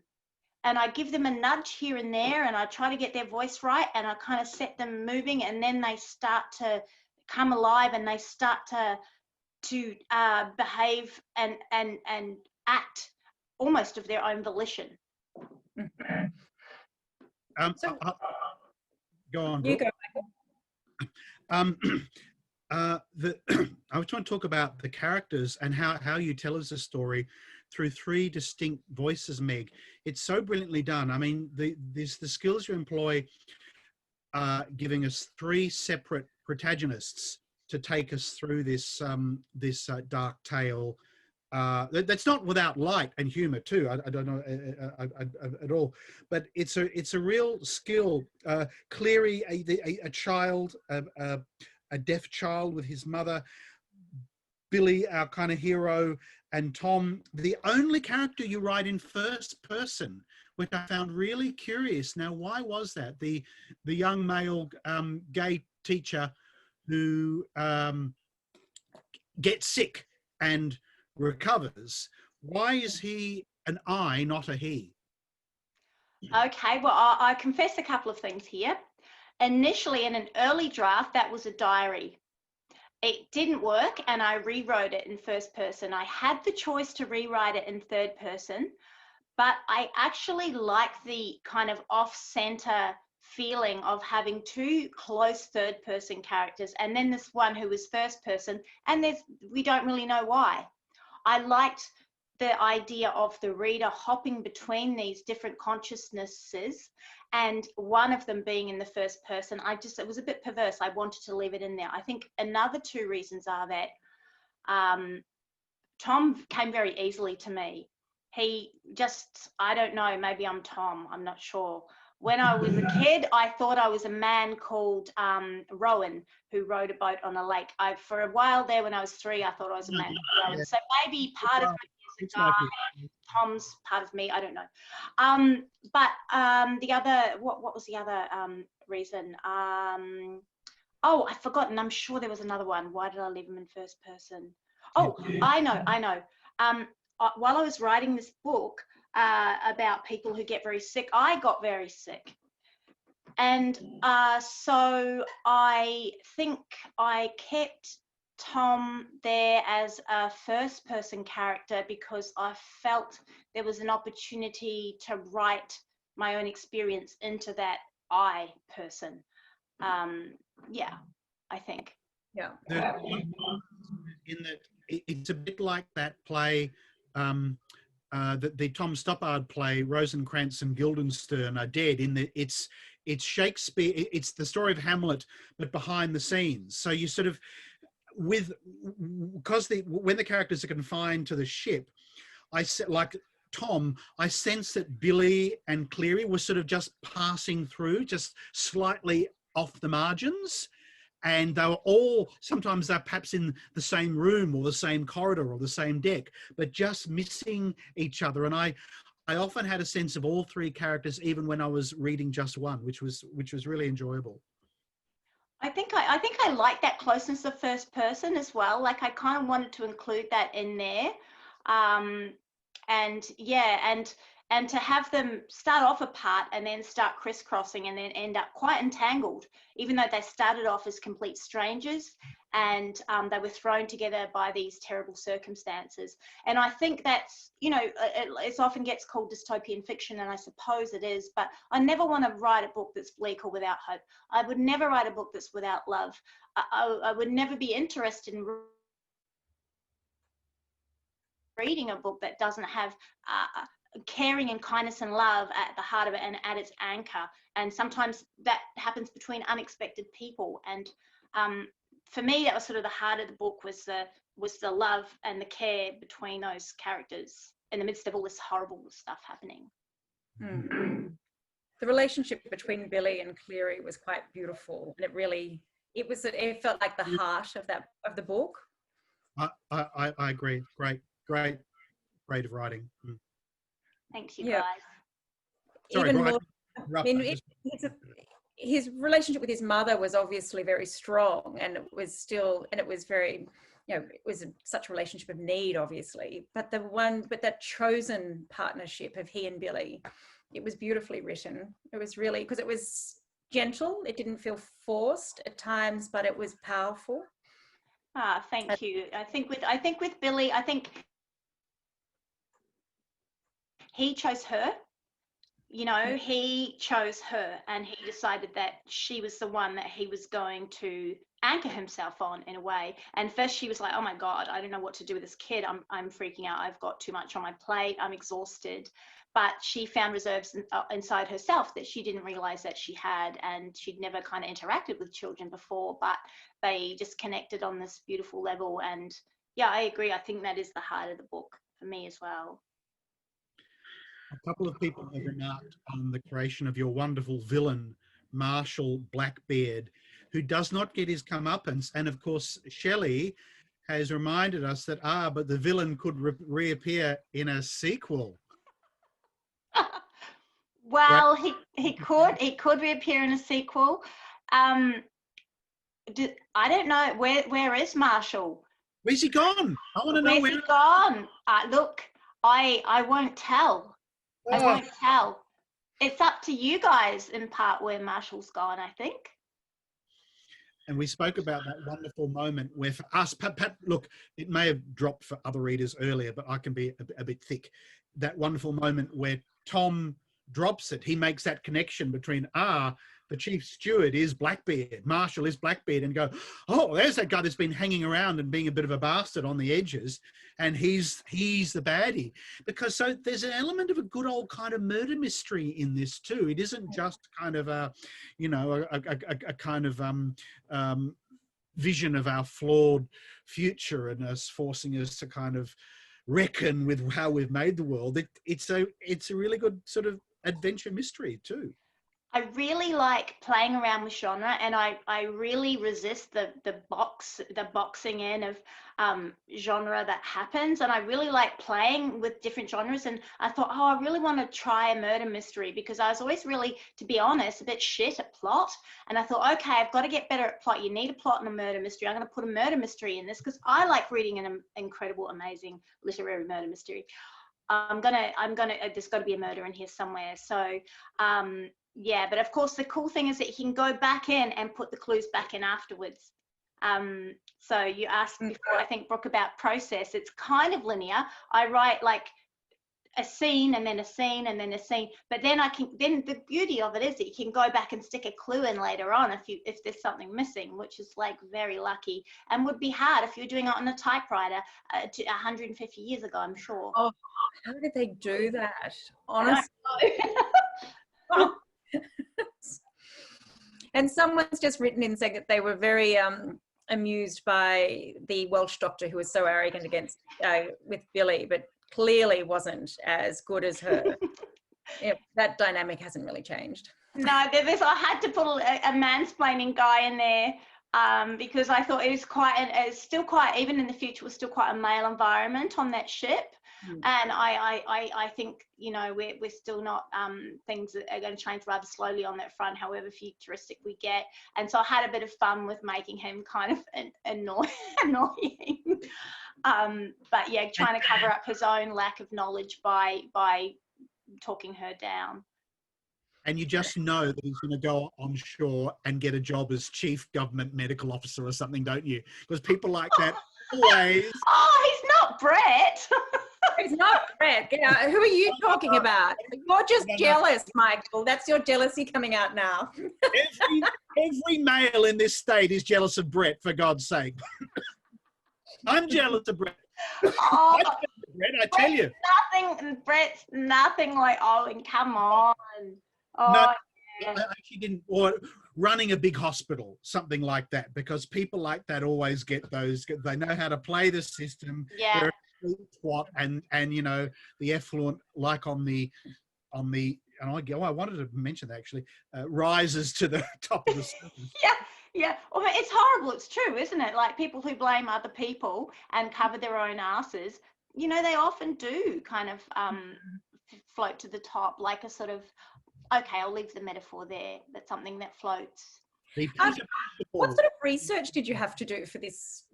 And I give them a nudge here and there, and I try to get their voice right, and I kind of set them moving, and then they start to come alive, and they start to behave and act almost of their own volition. Go on. You go. I was trying to talk about the characters and how you tell us a story through three distinct voices, Meg. It's so brilliantly done. I mean, the skills you employ giving us three separate protagonists to take us through this dark tale. That's not without light and humor too. I don't know at all, but it's a real skill. Cleary, a child, a deaf child with his mother. Billy, our kind of hero, and Tom, the only character you write in first person, which I found really curious. Now, why was that? The young male gay teacher who gets sick and recovers. Why is he an I, not a he? Okay, well, I confess a couple of things here. Initially, in an early draft, that was a diary. It didn't work, and I rewrote it in first person. I had the choice to rewrite it in third person, but I actually like the kind of off-center feeling of having two close third person characters, and then this one who was first person, and we don't really know why. I liked the idea of the reader hopping between these different consciousnesses, and one of them being in the first person. It was a bit perverse. I wanted to leave it in there. I think another two reasons are that Tom came very easily to me. He just, I don't know, maybe I'm Tom, I'm not sure. When I was a kid, I thought I was a man called Rowan, who rowed a boat on a lake. For a while there, when I was 3, I thought I was a man called Rowan. So maybe part of me is a guy, Tom's part of me, I don't know. But the other, what was the other reason? Oh, I've forgotten. I'm sure there was another one. Why did I leave him in first person? Oh, I know. While I was writing this book about people who get very sick, I got very sick. And so I think I kept Tom there as a first person character because I felt there was an opportunity to write my own experience into that I person. Yeah, I think. Yeah. In that it's a bit like that play, the Tom Stoppard play, Rosencrantz and Guildenstern Are Dead, in that it's Shakespeare, it's the story of Hamlet, but behind the scenes. So you sort of, because when the characters are confined to the ship, like Tom, I sense that Billy and Cleary were sort of just passing through, just slightly off the margins. And they were all, sometimes they're perhaps in the same room or the same corridor or the same deck, but just missing each other. And I often had a sense of all three characters, even when I was reading just one, which was really enjoyable. I think I like that closeness of first person as well. Like I kind of wanted to include that in there. And yeah, and to have them start off apart and then start crisscrossing and then end up quite entangled, even though they started off as complete strangers and they were thrown together by these terrible circumstances. And I think that's, you know, it often gets called dystopian fiction, and I suppose it is, but I never want to write a book that's bleak or without hope. I would never write a book that's without love. I would never be interested in reading a book that doesn't have caring and kindness and love at the heart of it and at its anchor. And sometimes that happens between unexpected people. And for me, that was sort of the heart of the book, was the love and the care between those characters in the midst of all this horrible stuff happening. Mm-hmm. The relationship between Billy and Cleary was quite beautiful, and it felt like the heart of the book. I agree. Great writing. Thanks, you guys. Sorry, Even Brian, more, his relationship with his mother was obviously very strong, and it was very, you know, it was such a relationship of need, obviously. But that chosen partnership of he and Billy, it was beautifully written. It was really, because it was gentle. It didn't feel forced at times, but it was powerful. Thank you. I think with Billy, I think he chose her. You know, he chose her, and he decided that she was the one that he was going to anchor himself on, in a way. And first she was like, oh my God, I don't know what to do with this kid. I'm freaking out. I've got too much on my plate. I'm exhausted. But she found reserves inside herself that she didn't realize that she had, and she'd never kind of interacted with children before, but they just connected on this beautiful level. And yeah, I agree. I think that is the heart of the book for me as well. A couple of people have remarked on the creation of your wonderful villain, Marshall Blackbeard, who does not get his comeuppance. And of course, Shelley has reminded us that, but the villain could reappear in a sequel. Well, he could reappear in a sequel. I don't know where is Marshall? Where's he gone? I want to know Where's he gone? Look, I won't tell. I Oh, won't tell. It's up to you guys in part where Marshall's gone, I think. and we spoke about that wonderful moment where for us, Pat, look, it may have dropped for other readers earlier, but I can be a bit thick. That wonderful moment where Tom drops it. He makes that connection between, the chief steward is Blackbeard, Marshall is Blackbeard, and go, oh, there's that guy that's been hanging around and being a bit of a bastard on the edges, and he's the baddie. Because so there's an element of a good old kind of murder mystery in this too. It isn't just kind of a kind of vision of our flawed future and us forcing us to kind of reckon with how we've made the world. It's a really good sort of adventure mystery too. I really like playing around with genre, and I really resist the boxing in of genre that happens, and I really like playing with different genres. And I thought, oh, I really want to try a murder mystery, because I was always really, to be honest, a bit shit at plot. And I thought, okay, I've got to get better at plot. You need a plot and a murder mystery. I'm going to put a murder mystery in this because I like reading an incredible, amazing literary murder mystery. There's got to be a murder in here somewhere. So yeah, but of course the cool thing is that he can go back in and put the clues back in afterwards. So you asked before, I think, Brooke, about process. It's kind of linear. I write like a scene and then a scene and then a scene, but then the beauty of it is that you can go back and stick a clue in later on if there's something missing, which is like very lucky and would be hard if you're doing it on a typewriter 150 years ago, I'm sure. Oh, how did they do that? Honestly. And someone's just written in saying that they were very amused by the Welsh doctor who was so arrogant against with Billy, but clearly wasn't as good as her. That dynamic hasn't really changed. No, I had to put a mansplaining guy in there because I thought it was still quite, even in the future, was still quite a male environment on that ship. And I think, you know, we're still not, things that are going to change rather slowly on that front, however futuristic we get. And so I had a bit of fun with making him kind of annoying. But yeah, trying to cover up his own lack of knowledge by talking her down. And you just know that he's going to go on shore and get a job as chief government medical officer or something, don't you? Because people like that always. Oh, he's not Brett. He's not Brett. Yeah, who are you talking about? You're just jealous, Michael. That's your jealousy coming out now. Every male in this state is jealous of Brett, for God's sake. I'm jealous of Brett. Oh, I tell you. Brett's nothing like Owen. Come on. Oh, no, yeah. I actually didn't. Or running a big hospital, something like that, because people like that always get those. They know how to play the system. Yeah. They're twat and you know the effluent, like on the and I wanted to mention that actually rises to the top of the surface. Yeah. Well, it's horrible. It's true, isn't it? Like people who blame other people and cover their own asses, you know, they often do kind of float to the top, like a sort of, okay, I'll leave the metaphor there, but something that floats. What sort of research did you have to do for this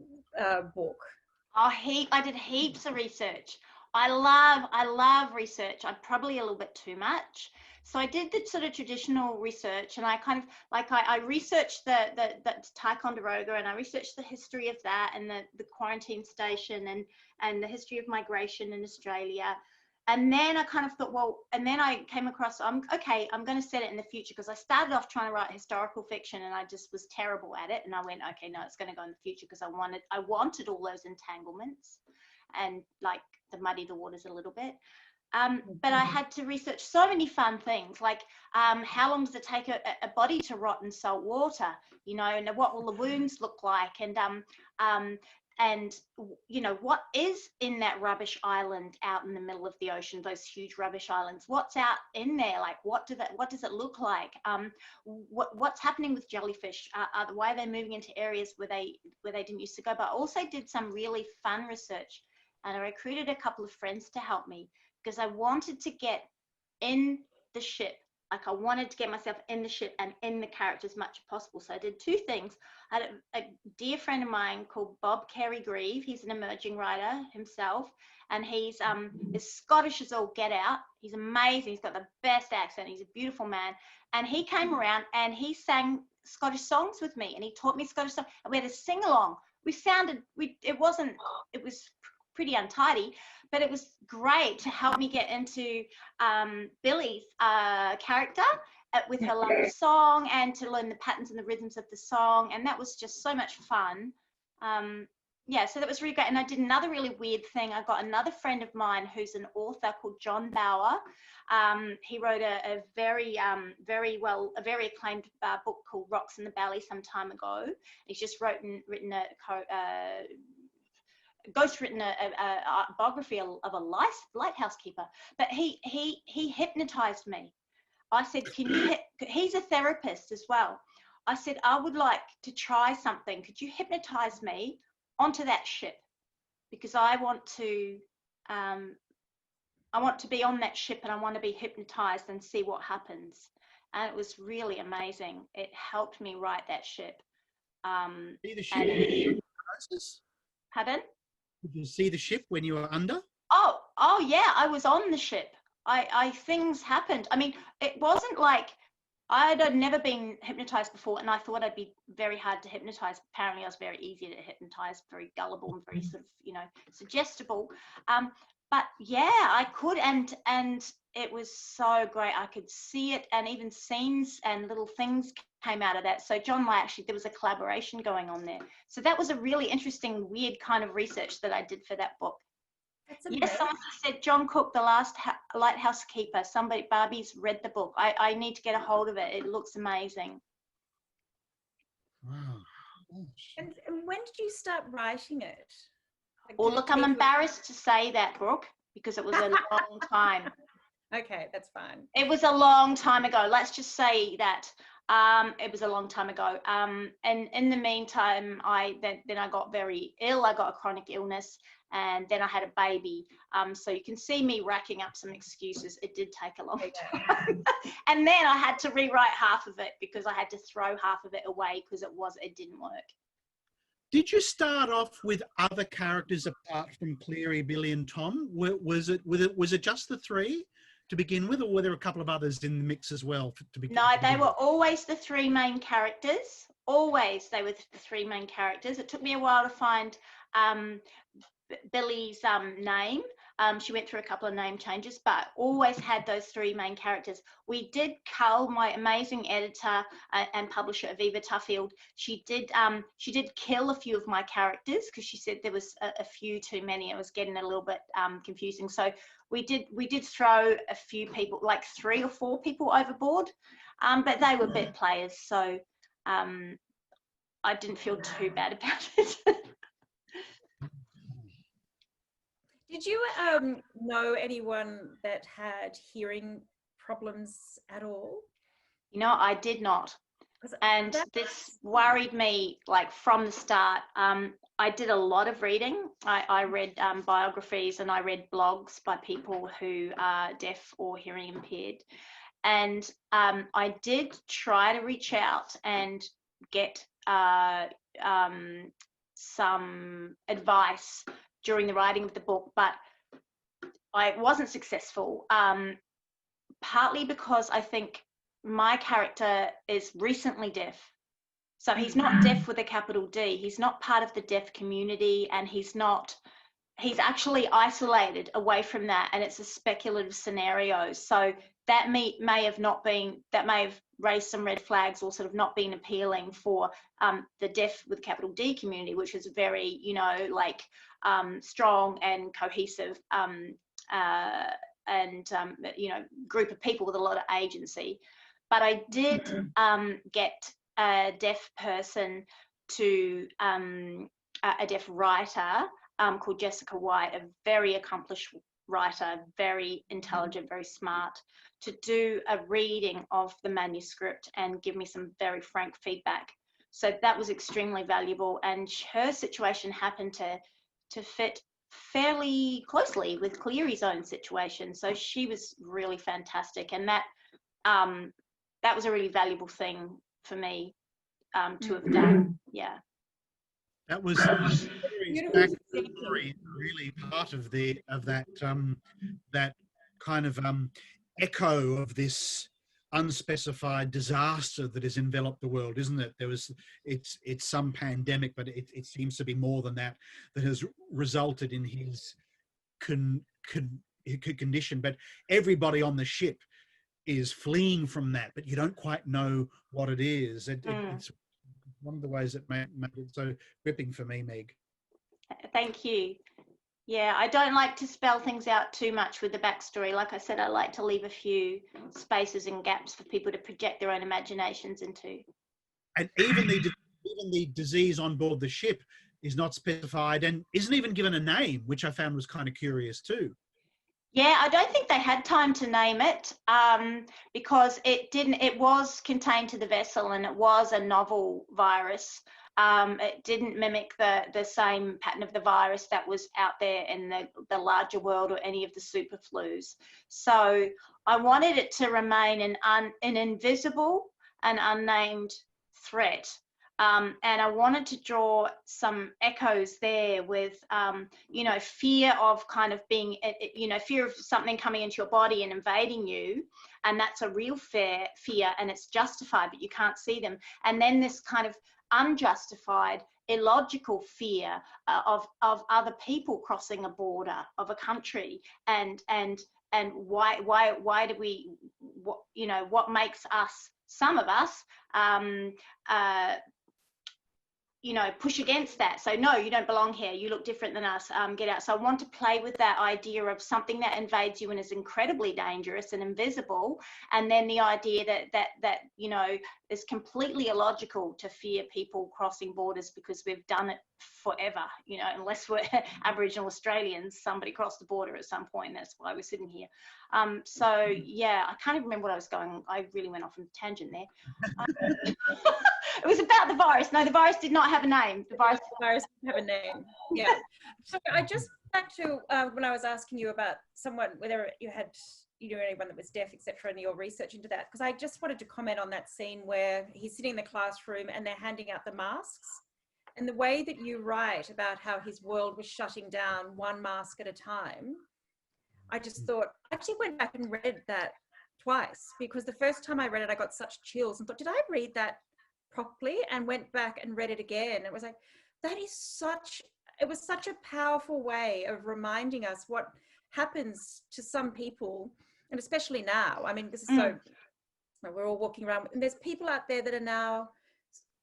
book? I did heaps of research. I love research. I'm probably a little bit too much. So I did the sort of traditional research, and I kind of like I researched the Ticonderoga, and I researched the history of that, and the quarantine station, and the history of migration in Australia. And then I kind of thought, well, and then I came across, I'm going to set it in the future, because I started off trying to write historical fiction and I just was terrible at it. And I went, okay, no, it's going to go in the future, because I wanted all those entanglements and like to muddy the waters a little bit. But I had to research so many fun things, like how long does it take a body to rot in salt water, you know, and what will the wounds look like, and you know, what is in that rubbish island out in the middle of the ocean, those huge rubbish islands, what's out in there, like what does it look like, what's happening with jellyfish, why are they moving into areas where they didn't used to go. But I also did some really fun research, and I recruited a couple of friends to help me, because I wanted to get in the ship like I wanted to get myself in the ship and in the character as much as possible. So I did two things. I had a dear friend of mine called Bob Carey-Grieve. He's an emerging writer himself, and he's as Scottish as all get out. He's amazing. He's got the best accent. He's a beautiful man. And he came around and he sang Scottish songs with me, and he taught me Scottish songs. And we had a sing along. It was pretty untidy, but it was great to help me get into Billy's character with her love of song, and to learn the patterns and the rhythms of the song. And that was just so much fun. Yeah, so that was really great. And I did another really weird thing. I got another friend of mine who's an author called John Bauer. He wrote a very acclaimed book called Rocks in the Valley some time ago. He's just written a biography of a lighthouse keeper. But he hypnotized me. I said, he's a therapist as well. I said, I would like to try something. Could you hypnotize me onto that ship? Because I want to be on that ship, and I want to be hypnotized and see what happens. And it was really amazing. It helped me write that ship. See the ship? Pardon? Did you see the ship when you were under? Oh yeah, I was on the ship. Things happened. I mean, it wasn't like I'd never been hypnotized before, and I thought I'd be very hard to hypnotize. Apparently I was very easy to hypnotize, very gullible and very sort of, suggestible. But yeah, I could, and it was so great. I could see it, and even scenes and little things came out of that. So John and I there was a collaboration going on there. So that was a really interesting, weird kind of research that I did for that book. Yes, someone said John Cook, The Last Lighthouse Keeper. Barbie's read the book. I need to get a hold of it. It looks amazing. Wow. And when did you start writing it? Well, look, I'm embarrassed to say that, Brooke, because it was a long time. Okay, that's fine. It was a long time ago. Let's just say that. It was a long time ago. And in the meantime, then I got very ill. I got a chronic illness, and then I had a baby. So you can see me racking up some excuses. It did take a long time. And then I had to rewrite half of it, because I had to throw half of it away because it didn't work. Did you start off with other characters apart from Cleary, Billy, and Tom? Was it just the three to begin with, or were there a couple of others in the mix as well? No, they were always the three main characters. Always, they were the three main characters. It took me a while to find Billy's name. She went through a couple of name changes, but always had those three main characters. We did, Carl, my amazing editor and publisher, Aviva Tuffield, she did kill a few of my characters, because she said there was a few too many. It was getting a little bit confusing. So we did throw a few people, like 3 or 4 people overboard, but they were bit players, so I didn't feel too bad about it. Did you know anyone that had hearing problems at all? I did not. And this worried me, like, from the start. I did a lot of reading. I read biographies, and I read blogs by people who are deaf or hearing impaired. And I did try to reach out and get some advice during the writing of the book, but I wasn't successful, partly because I think my character is recently deaf. So he's not deaf with a capital D. He's not part of the deaf community, and he's actually isolated away from that, and it's a speculative scenario. So that may have raised some red flags, or sort of not been appealing for the deaf with a capital D community, which is very, strong and cohesive group of people with a lot of agency. But I did get a deaf person a deaf writer called Jessica White, a very accomplished writer, very intelligent, very smart, to do a reading of the manuscript and give me some very frank feedback. So that was extremely valuable, and her situation happened to fit fairly closely with Cleary's own situation. So she was really fantastic, and that that was a really valuable thing for me to have done. Yeah. That was Mary's backstory, really part of that kind of echo of this unspecified disaster that has enveloped the world, isn't it? It's some pandemic, but it seems to be more than that has resulted in his condition. But everybody on the ship is fleeing from that, but you don't quite know what it is. It's one of the ways that made it so gripping for me, Meg. Thank you. Yeah, I don't like to spell things out too much with the backstory. Like I said, I like to leave a few spaces and gaps for people to project their own imaginations into. And even the disease on board the ship is not specified and isn't even given a name, which I found was kind of curious too. Yeah, I don't think they had time to name it because it was contained to the vessel and it was a novel virus. It didn't mimic the same pattern of the virus that was out there in the larger world or any of the super flus. So I wanted it to remain an invisible and unnamed threat. And I wanted to draw some echoes there with, fear of kind of being, fear of something coming into your body and invading you. And that's a real fear and it's justified, but you can't see them. And then this kind of unjustified, illogical fear of other people crossing a border of a country and why do we, what makes us, some of us, push against that. So no, you don't belong here. You look different than us. Get out. So I want to play with that idea of something that invades you and is incredibly dangerous and invisible. And then the idea that is completely illogical to fear people crossing borders because we've done it forever, unless we're Aboriginal Australians, somebody crossed the border at some point. That's why we're sitting here. So yeah, I can't even remember what I was going. I really went off on a tangent there. It was about the virus. No, the virus did not have a name. The virus didn't have a name. Yeah. So I just back to when I was asking you about someone, whether you knew anyone that was deaf, etc., and your research into that, because I just wanted to comment on that scene where he's sitting in the classroom and they're handing out the masks, and the way that you write about how his world was shutting down one mask at a time. I just thought, I actually went back and read that twice, because the first time I read it, I got such chills and thought, did I read that properly? And went back and read it again. It was like, it was such a powerful way of reminding us what happens to some people, and especially now. I mean, this is so, we're all walking around and there's people out there that are now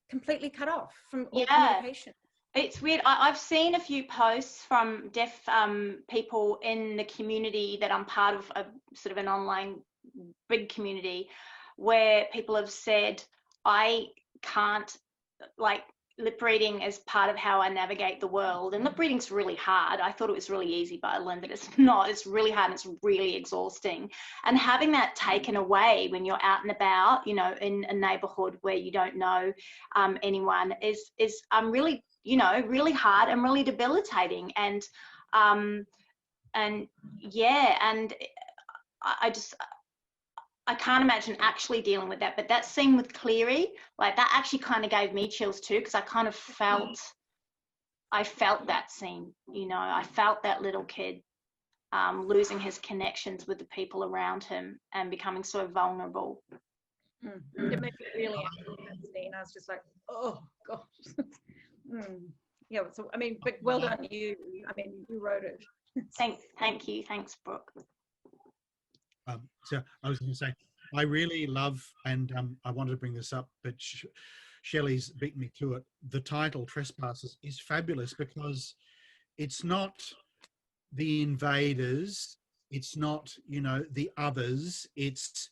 completely cut off from all communication. It's weird. I've seen a few posts from deaf people in the community that I'm part of, a sort of an online big community, where people have said, I can't, like, lip reading is part of how I navigate the world. And lip reading's really hard. I thought it was really easy, but I learned that it's not. It's really hard and it's really exhausting. And having that taken away when you're out and about, in a neighborhood where you don't know anyone is really, really hard and really debilitating. And I can't imagine actually dealing with that. But that scene with Cleary, like, that actually kind of gave me chills too, because I kind of felt that scene, I felt that little kid losing his connections with the people around him and becoming so vulnerable. It made me really angry, that scene. I was just like, oh gosh. Yeah, so I mean, but well done you. I mean, you wrote it. Thank you. Thanks, Brooke. So I was going to say, I really love, and I wanted to bring this up, but Shelley's beaten me to it. The title, Trespassers, is fabulous because it's not the invaders, it's not, the others, it's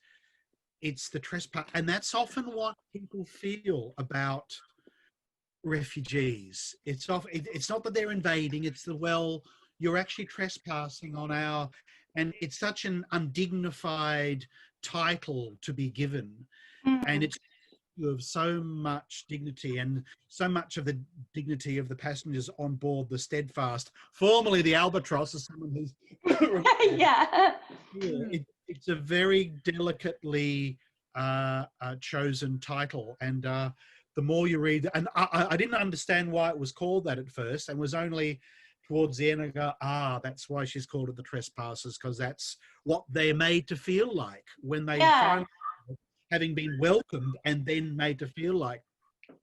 the trespass. And that's often what people feel about refugees. It's not that they're invading, it's you're actually trespassing on our, and it's such an undignified title to be given. And it's of so much dignity, and so much of the dignity of the passengers on board the Steadfast, formerly the Albatross, as someone who's it's a very delicately chosen title, and the more you read, and I didn't understand why it was called that at first, and was only towards the end I go, that's why she's called it the Trespassers, because that's what they're made to feel like when they finally, having been welcomed and then made to feel like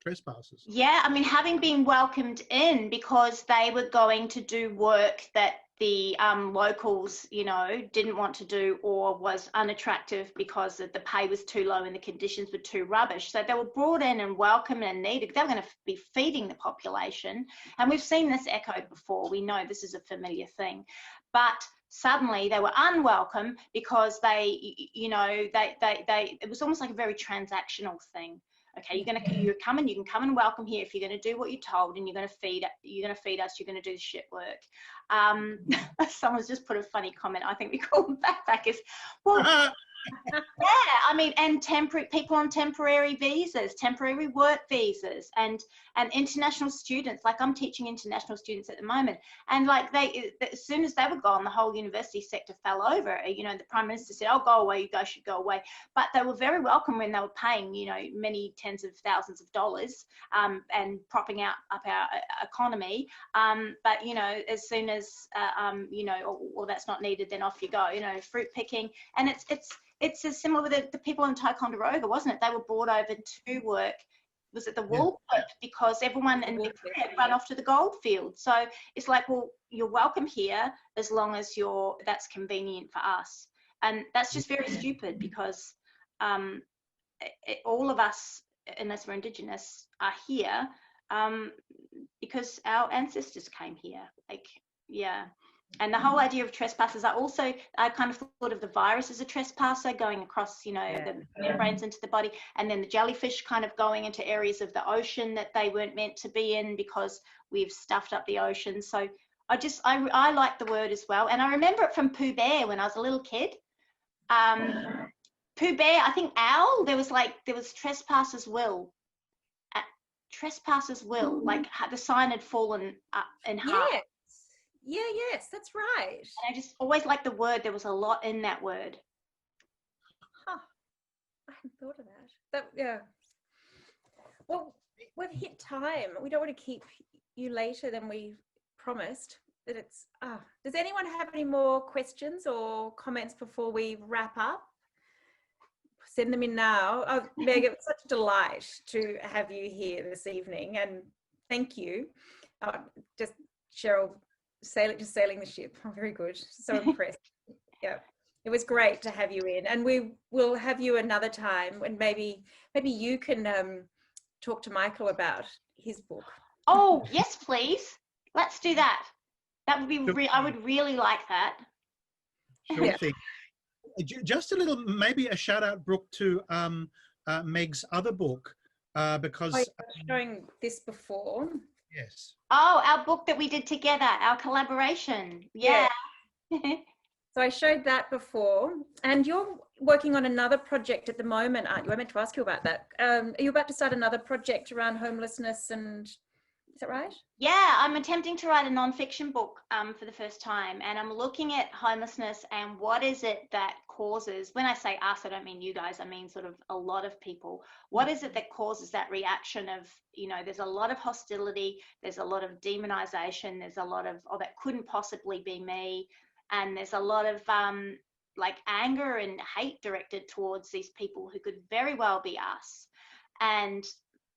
trespassers. Yeah, I mean, having been welcomed in because they were going to do work that the locals, you know, didn't want to do, or was unattractive because the pay was too low and the conditions were too rubbish. So they were brought in and welcomed and needed. They were going to be feeding the population. And we've seen this echoed before. We know this is a familiar thing. But suddenly they were unwelcome because they, you know, it was almost like a very transactional thing. Okay, you can come and welcome here if you're going to do what you're told, and you're going to feed us, you're going to do the shit work. Someone's just put a funny comment. I think we call them backpackers. Well, yeah, I mean, and people on temporary visas, temporary work visas, and international students. Like, I'm teaching international students at the moment, and like as soon as they were gone, the whole university sector fell over. You know, the Prime Minister said, "Oh, go away, you guys should go away." But they were very welcome when they were paying, you know, many tens of thousands of dollars, and propping up our economy. But you know, as soon as you know, or that's not needed, then off you go. You know, fruit picking, and it's as similar with the people in Ticonderoga, wasn't it? They were brought over to work. Was it the wool pit? Because everyone in Victoria had run off to the gold field. So it's like, well, you're welcome here as long as that's convenient for us. And that's just very stupid, because all of us, unless we're Indigenous, are here because our ancestors came here. Like, yeah. And the whole idea of trespassers, I kind of thought of the virus as a trespasser going across, you know, the membranes into the body, and then the jellyfish kind of going into areas of the ocean that they weren't meant to be in because we've stuffed up the ocean. So I like the word as well. And I remember it from Pooh Bear when I was a little kid. Pooh Bear, I think Owl, there was Trespassers Will. Trespassers Will, like the sign had fallen in half. Yes, that's right. And I just always liked the word. There was a lot in that word. Huh. I hadn't thought of that. Yeah. Well, we've hit time. We don't want to keep you later than we promised. But does anyone have any more questions or comments before we wrap up? Send them in now. Oh, Meg, it was such a delight to have you here this evening, and thank you. Just Cheryl, sailing the ship. Oh, very good. So impressed. Yeah, it was great to have you in, and we will have you another time, and maybe you can talk to Michael about his book. Oh yes, please. Let's do that. That would be. I would really like that. Sure thing. Just a little, maybe a shout out, Brooke, to Meg's other book, because I was showing this before. Yes. Oh, our book that we did together, our collaboration. Yeah. So I showed that before, and you're working on another project at the moment, aren't you? I meant to ask you about that. Are you about to start another project around homelessness, and is that right? Yeah, I'm attempting to write a non-fiction book for the first time, and I'm looking at homelessness and what is it that causes, when I say us, I don't mean you guys, I mean sort of a lot of people. What is it that causes that reaction of, you know, there's a lot of hostility, there's a lot of demonization, there's a lot of, oh, that couldn't possibly be me, and there's a lot of like anger and hate directed towards these people who could very well be us, and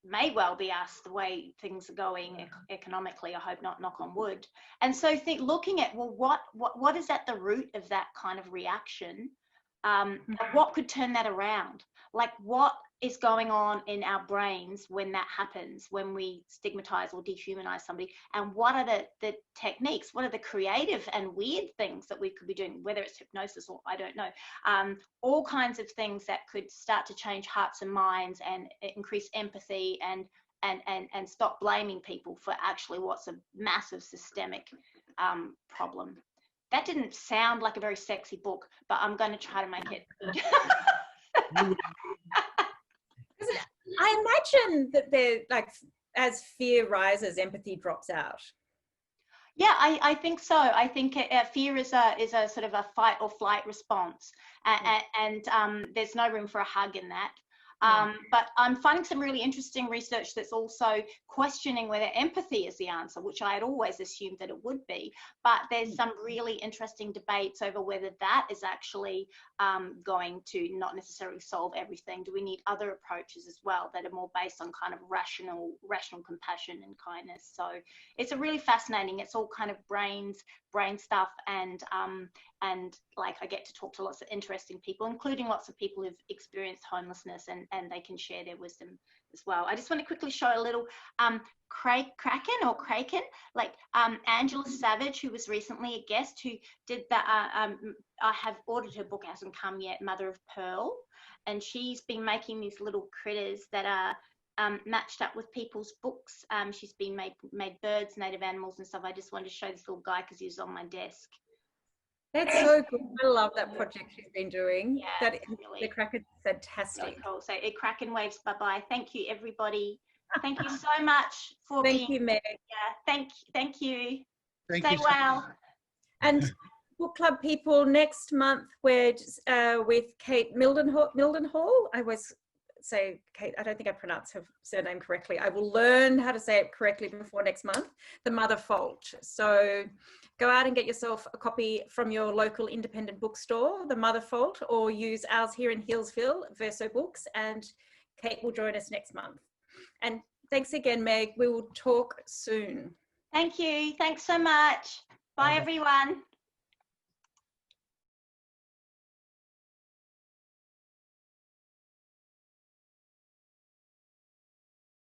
may well be us the way things are going economically. I hope not, knock on wood. And so looking at, well, what is at the root of that kind of reaction, and what could turn that around? Like, what is going on in our brains when that happens, when we stigmatize or dehumanize somebody, and what are the techniques, what are the creative and weird things that we could be doing, whether it's hypnosis or I don't know, all kinds of things that could start to change hearts and minds and increase empathy and stop blaming people for actually what's a massive systemic problem. That didn't sound like a very sexy book, but I'm going to try to make it good. I imagine that they're like, as fear rises, empathy drops out. Yeah, I think so. I think fear is a sort of a fight or flight response, and there's no room for a hug in that. But I'm finding some really interesting research that's also questioning whether empathy is the answer, which I had always assumed that it would be. But there's some really interesting debates over whether that is actually going to not necessarily solve everything. Do we need other approaches as well that are more based on kind of rational compassion and kindness? So it's a really fascinating. It's all kind of brain stuff, and like I get to talk to lots of interesting people, including lots of people who've experienced homelessness, and they can share their wisdom as well. I just want to quickly show a little Kraken, like Angela Savage, who was recently a guest, who did that. I have ordered her book, it hasn't come yet, Mother of Pearl, and she's been making these little critters that are matched up with people's books. She's been made birds, native animals and stuff. I just wanted to show this little guy because he was on my desk. That's so good. I love that project she's been doing. Yeah, That really, the Kraken's fantastic. really cool. So Kraken waves, bye-bye. Thank you, everybody. Thank you so much for Thank you, Meg. Yeah, thank you. Thank Stay you. well. And book club people, next month we're with Kate Mildenhall. I always say Kate, I don't think I pronounce her surname correctly. I will learn how to say it correctly before next month. The Mother Fault. So go out and get yourself a copy from your local independent bookstore, The Mother Fault, or use ours here in Hillsville, Verso Books, and Kate will join us next month. And thanks again, Meg. We will talk soon. Thank you. Thanks so much. Bye, everyone.